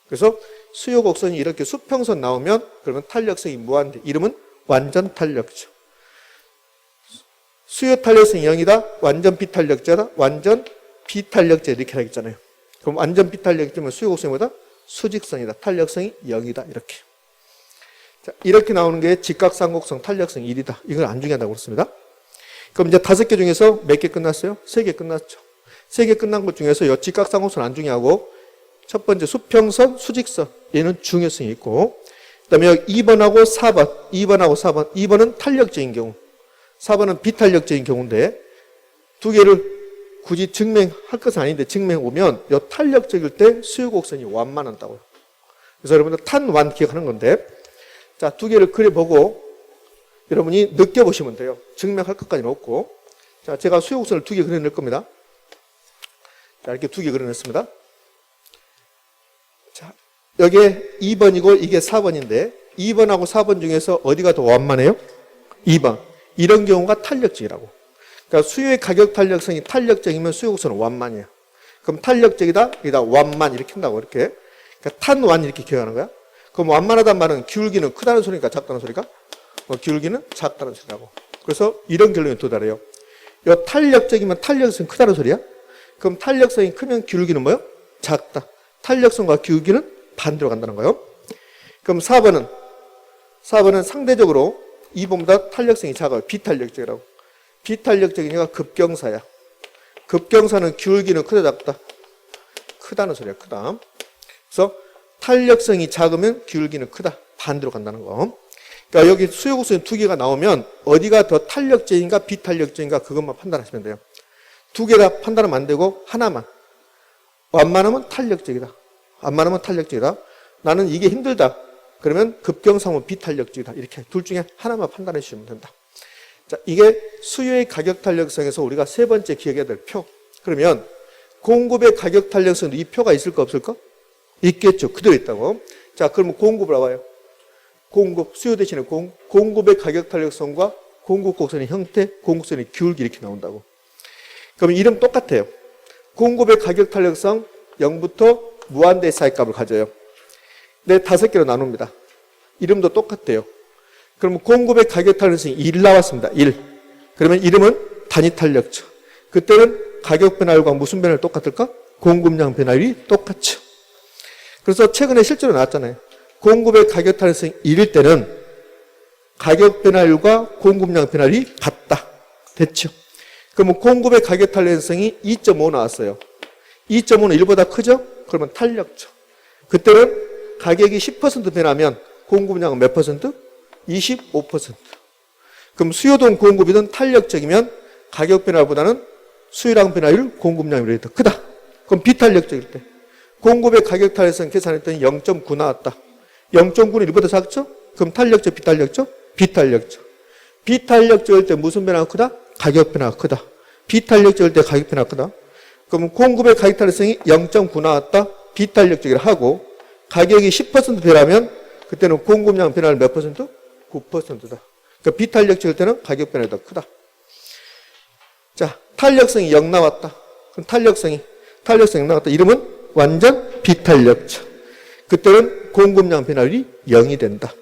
그래서 수요 곡선이 이렇게 수평선 나오면 그러면 탄력성이 무한대. 이름은 완전 탄력적. 수요 탄력성이 0이다. 완전 비탄력자다. 완전 비탄력자 이렇게 하겠잖아요. 그럼 완전 비탄력자면 수요 곡선보다 수직선이다. 탄력성이 0이다. 이렇게. 자, 이렇게 나오는 게 직각삼곡선 탄력성 1이다. 이걸 안 중요하다고 그랬습니다. 그럼 이제 5개 중에서 몇 개 끝났어요? 3개 끝났죠. 3개 끝난 것 중에서 이 직각상곡선 안 중요하고 첫 번째 수평선, 수직선 얘는 중요성이 있고 그다음에 여기 2번하고 4번, 2번은 탄력적인 경우, 4번은 비탄력적인 경우인데 두 개를 굳이 증명할 것은 아닌데 증명해 보면 이 탄력적일 때 수요곡선이 완만한다고요. 그래서 여러분들 탄완 기억하는 건데 자, 두 개를 그려보고 여러분이 느껴보시면 돼요. 증명할 것까지는 없고 자, 제가 수요곡선을 2개 그려낼 겁니다. 자, 이렇게 2개 그려냈습니다. 자, 여기에 2번이고 이게 4번인데 2번하고 4번 중에서 어디가 더 완만해요? 2번. 이런 경우가 탄력적이라고. 그러니까 수요의 가격 탄력성이 탄력적이면 수요곡선은 완만이에요. 그럼 탄력적이다, 여기다 완만 이렇게 한다고 이렇게. 그러니까 탄완 이렇게 기억하는 거야. 그럼 완만하다는 말은 기울기는 크다는 소리니까 작다는 소리가? 기울기는 작다는 소리라고. 그래서 이런 결론에 도달해요. 이 탄력적이면 탄력성이 크다는 소리야? 그럼 탄력성이 크면 기울기는 뭐요? 작다. 탄력성과 기울기는 반대로 간다는 거예요. 그럼 4번은 상대적으로 2번보다 탄력성이 작아요. 비탄력적이라고. 비탄력적이니까 급경사야. 급경사는 기울기는 크다 작다? 크다는 소리야. 크다. 그래서 탄력성이 작으면 기울기는 크다. 반대로 간다는 거. 그러니까 여기 수요곡선이 2개가 나오면 어디가 더 탄력적인가 비탄력적인가 그것만 판단하시면 돼요. 2개 다 판단하면 안 되고 하나만. 완만하면 탄력적이다. 완만하면 탄력적이다. 나는 이게 힘들다. 그러면 급경사면 비탄력적이다. 이렇게 둘 중에 하나만 판단해 주시면 된다. 자, 이게 수요의 가격 탄력성에서 우리가 세 번째 기억해야 될 표. 그러면 공급의 가격 탄력성 이 표가 있을까 없을까? 있겠죠. 그대로 있다고. 자, 그러면 공급을 봐봐요. 공급, 수요 대신에 공급의 가격 탄력성과 공급 곡선의 형태, 공급선의 기울기 이렇게 나온다고. 그러면 이름 똑같아요. 공급의 가격 탄력성 0부터 무한대 사이 값을 가져요. 네, 5개로 나눕니다. 이름도 똑같아요. 그러면 공급의 가격 탄력성이 1 나왔습니다. 1. 그러면 이름은 단위 탄력적. 그때는 가격 변화율과 무슨 변화율 똑같을까? 공급량 변화율이 똑같죠. 그래서 최근에 실제로 나왔잖아요. 공급의 가격 탄력성이 1일 때는 가격 변화율과 공급량 변화율이 같다. 됐죠? 그러면 공급의 가격 탄력성이 2.5 나왔어요. 2.5는 1보다 크죠? 그러면 탄력적. 그때는 가격이 10% 변하면 공급량은 몇 퍼센트? 25%. 그럼 수요동 공급이든 탄력적이면 가격 변화보다는 수요량 변화율, 공급량이 더 크다. 그럼 비탄력적일 때. 공급의 가격 탄력성 계산했더니 0.9 나왔다. 0.9는 1보다 작죠? 그럼 탄력적, 비탄력적? 비탄력적. 비탄력적일 때 무슨 변화가 크다? 가격 변화가 크다. 비탄력적일 때 가격 변화가 크다. 그럼 공급의 가격 탄력성이 0.9 나왔다. 비탄력적이라 하고 가격이 10% 변하면 그때는 공급량 변화를 몇 퍼센트? 9%다. 그러니까 비탄력적일 때는 가격 변화가 더 크다. 자, 탄력성이 0 나왔다. 그럼 탄력성이 0 나왔다. 이름은 완전 비탄력적. 그때는 공급량 변화율이 0이 된다.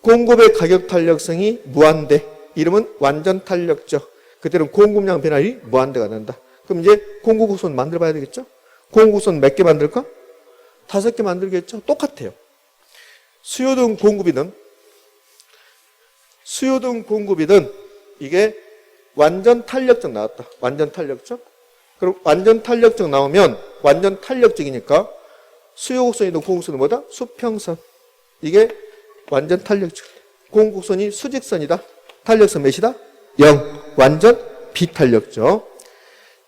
공급의 가격 탄력성이 무한대. 이름은 완전 탄력적. 그때는 공급량 변화율이 무한대가 된다. 그럼 이제 공급곡선 만들어 봐야 되겠죠? 공급곡선 몇 개 만들까? 5개 만들겠죠? 똑같아요. 수요등 공급이든 이게 완전 탄력적 나왔다. 완전 탄력적. 그럼 완전 탄력적 나오면 완전 탄력적이니까 수요곡선이든 공급곡선은 뭐다? 수평선. 이게 완전 탄력적. 공급곡선이 수직선이다. 탄력성 몇이다? 0. 완전 비탄력적.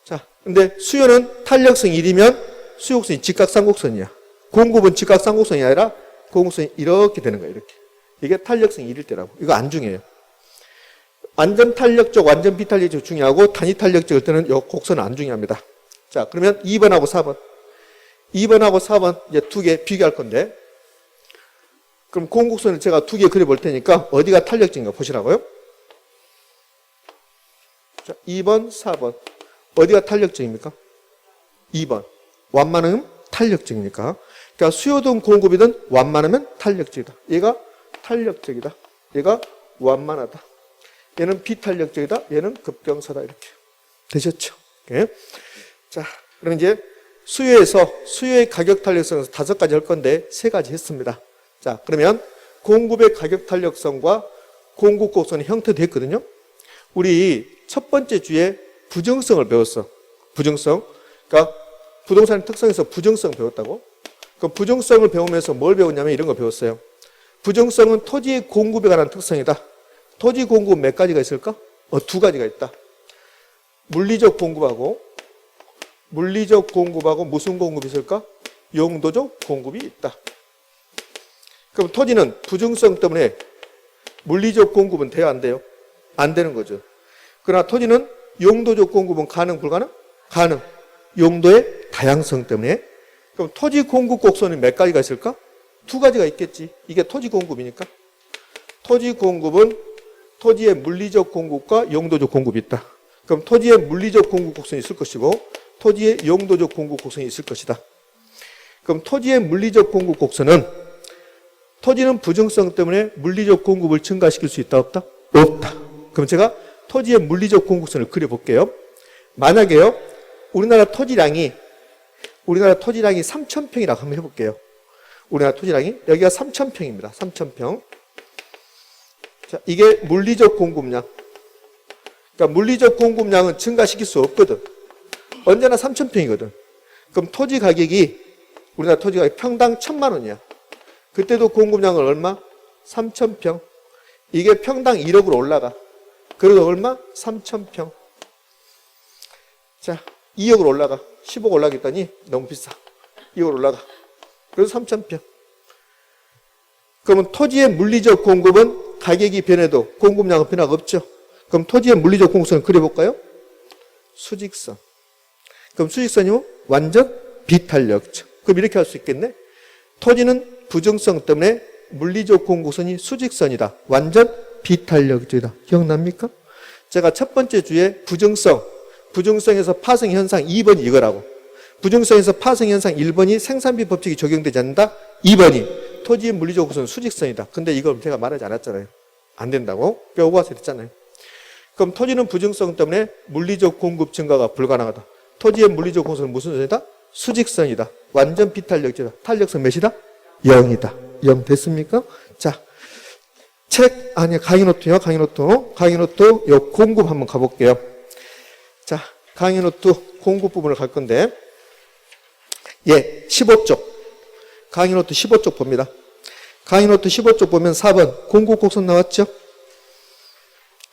자, 근데 수요는 탄력성 1이면 수요곡선이 직각삼곡선이야. 공급은 직각삼곡선이 아니라 공급선이 이렇게 되는 거야. 이렇게. 이게 탄력성 1일 때라고. 이거 안 중요해요. 완전 탄력적, 완전 비탄력적 중요하고 단위 탄력적일 때는 이 곡선은 안 중요합니다. 자, 그러면 2번하고 4번. 2번하고 4번 이제 2개 비교할 건데 그럼 공곡선을 제가 2개 그려볼 테니까 어디가 탄력적인가 보시라고요. 자, 2번, 4번. 어디가 탄력적입니까? 2번. 완만하면 탄력적이니까. 그러니까 수요든 공급이든 완만하면 탄력적이다. 얘가 탄력적이다. 얘가 완만하다. 얘는 비탄력적이다. 얘는 급경사다. 이렇게. 되셨죠? 이렇게. 자, 그럼 이제 수요의 가격 탄력성에서 5가지 할 건데 3가지 했습니다. 자, 그러면 공급의 가격 탄력성과 공급 곡선의 형태도 했거든요. 우리 첫 번째 주에 부정성을 배웠어. 부정성. 그러니까 부동산의 특성에서 부정성 배웠다고. 그 부정성을 배우면서 뭘 배웠냐면 이런 거 배웠어요. 부정성은 토지의 공급에 관한 특성이다. 토지 공급은 몇 가지가 있을까? 두 가지가 있다. 물리적 공급하고 무슨 공급이 있을까? 용도적 공급이 있다. 그럼 토지는 부정성 때문에 물리적 공급은 돼요, 안 돼요? 안 되는 거죠. 그러나 토지는 용도적 공급은 가능, 불가능? 가능. 용도의 다양성 때문에. 그럼 토지 공급 곡선이 몇 가지가 있을까? 두 가지가 있겠지. 이게 토지 공급이니까. 토지 공급은 토지의 물리적 공급과 용도적 공급이 있다. 그럼 토지의 물리적 공급 곡선이 있을 것이고 토지의 용도적 공급 곡선이 있을 것이다. 그럼 토지의 물리적 공급 곡선은 토지는 부정성 때문에 물리적 공급을 증가시킬 수 있다, 없다? 없다. 그럼 제가 토지의 물리적 공급선을 그려볼게요. 만약에요, 우리나라 토지량이 3,000평이라고 한번 해볼게요. 우리나라 토지량이 여기가 3,000평입니다. 3,000평. 자, 이게 물리적 공급량. 그러니까 물리적 공급량은 증가시킬 수 없거든. 언제나 3,000평이거든. 그럼 토지 가격이 우리나라 토지 가격 평당 1,000만 원이야. 그때도 공급량은 얼마? 3,000평. 이게 평당 1억으로 올라가. 그래도 얼마? 3,000평. 자, 2억으로 올라가. 10억 올라가겠다니 너무 비싸. 2억으로 올라가. 그래서 3,000평. 그러면 토지의 물리적 공급은 가격이 변해도 공급량은 변화가 없죠. 그럼 토지의 물리적 공급선을 그려볼까요? 수직선. 그럼 수직선이면 완전 비탄력적. 그럼 이렇게 할 수 있겠네. 토지는 부정성 때문에 물리적 공급선이 수직선이다. 완전 비탄력적이다. 기억납니까? 제가 첫 번째 주에 부정성에서 파생현상 2번이 이거라고. 부정성에서 파생현상 1번이 생산비 법칙이 적용되지 않는다. 2번이 토지의 물리적 공급선은 수직선이다. 근데 이걸 제가 말하지 않았잖아요. 안 된다고. 뼈고와서 했잖아요. 그럼 토지는 부정성 때문에 물리적 공급 증가가 불가능하다. 토지의 물리적 공급선은 무슨 선이다? 수직선이다. 완전 비탄력적이다. 탄력성 몇이다? 0이다. 0 됐습니까? 자, 강의 노트요. 강의 노트 요 공급 한번 가볼게요. 자, 강의 노트 공급 부분을 갈 건데, 15쪽. 강의 노트 15쪽 봅니다. 강의 노트 15쪽 보면 4번 공급 곡선 나왔죠?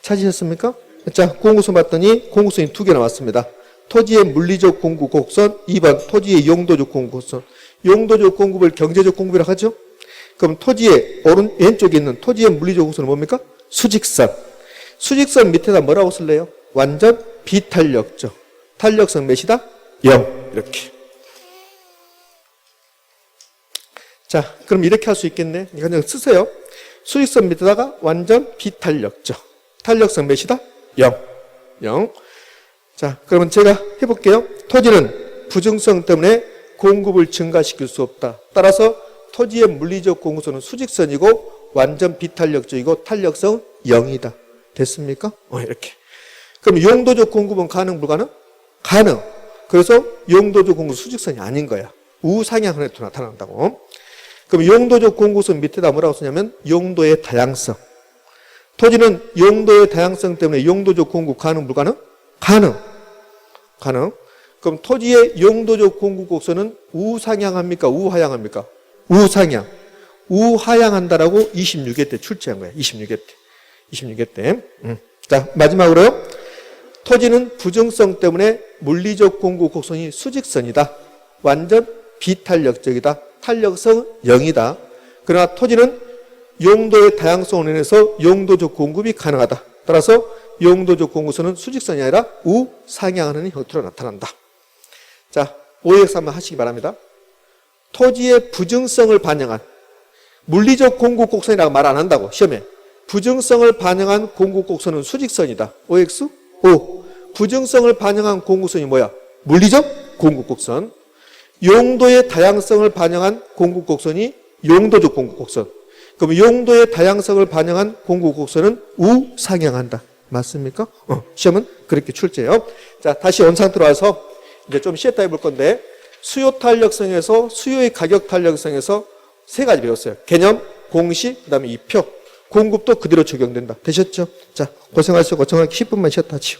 찾으셨습니까? 자, 공급선 봤더니 공급선이 2개 나왔습니다. 토지의 물리적 공급 곡선, 2번 토지의 용도적 공급 곡선. 용도적 공급을 경제적 공급이라고 하죠? 그럼 토지의 왼쪽에 있는 토지의 물리적 곡선은 뭡니까? 수직선. 수직선 밑에다 뭐라고 쓸래요? 완전 비탄력적. 탄력성 몇이다? 0. 이렇게. 자, 그럼 이렇게 할 수 있겠네. 그냥 쓰세요. 수직선 밑에다가 완전 비탄력적. 탄력성 몇이다? 0. 0. 자, 그러면 제가 해볼게요. 토지는 부정성 때문에 공급을 증가시킬 수 없다. 따라서 토지의 물리적 공급선은 수직선이고 완전 비탄력적이고 탄력성 0이다. 됐습니까? 이렇게. 그럼 용도적 공급은 가능, 불가능? 가능. 그래서 용도적 공급 수직선이 아닌 거야. 우상향으로 나타난다고. 그럼 용도적 공급선 밑에다 뭐라고 쓰냐면 용도의 다양성. 토지는 용도의 다양성 때문에 용도적 공급 가능, 불가능? 가능. 그럼 토지의 용도적 공급 곡선은 우상향합니까? 우하향합니까? 우상향. 우하향한다라고 26회 때 출제한 거야. 26회 때. 자, 마지막으로요. 토지는 부정성 때문에 물리적 공급 곡선이 수직선이다. 완전 비탄력적이다. 탄력성 0이다. 그러나 토지는 용도의 다양성으로 인해서 용도적 공급이 가능하다. 따라서 용도적 공급선은 수직선이 아니라 우상향하는 형태로 나타난다. 자, OX 한번 하시기 바랍니다. 토지의 부정성을 반영한 물리적 공급 곡선이라고 말 안 한다고 시험에. 부정성을 반영한 공급 곡선은 수직선이다. OX? O. 부정성을 반영한 공급선이 뭐야? 물리적 공급 곡선. 용도의 다양성을 반영한 공급 곡선이 용도적 공급 곡선. 그럼 용도의 다양성을 반영한 공급 곡선은 우상향한다. 맞습니까? 시험은 그렇게 출제해요. 자, 다시 원상 들어와서 이제 좀 쉬었다 해볼 건데, 수요 탄력성에서 수요의 가격 탄력성에서 세 가지 배웠어요. 개념, 공식, 그 다음에 이 표. 공급도 그대로 적용된다. 되셨죠? 자, 고생하시고 고생하기 10분만 쉬었다 하지요.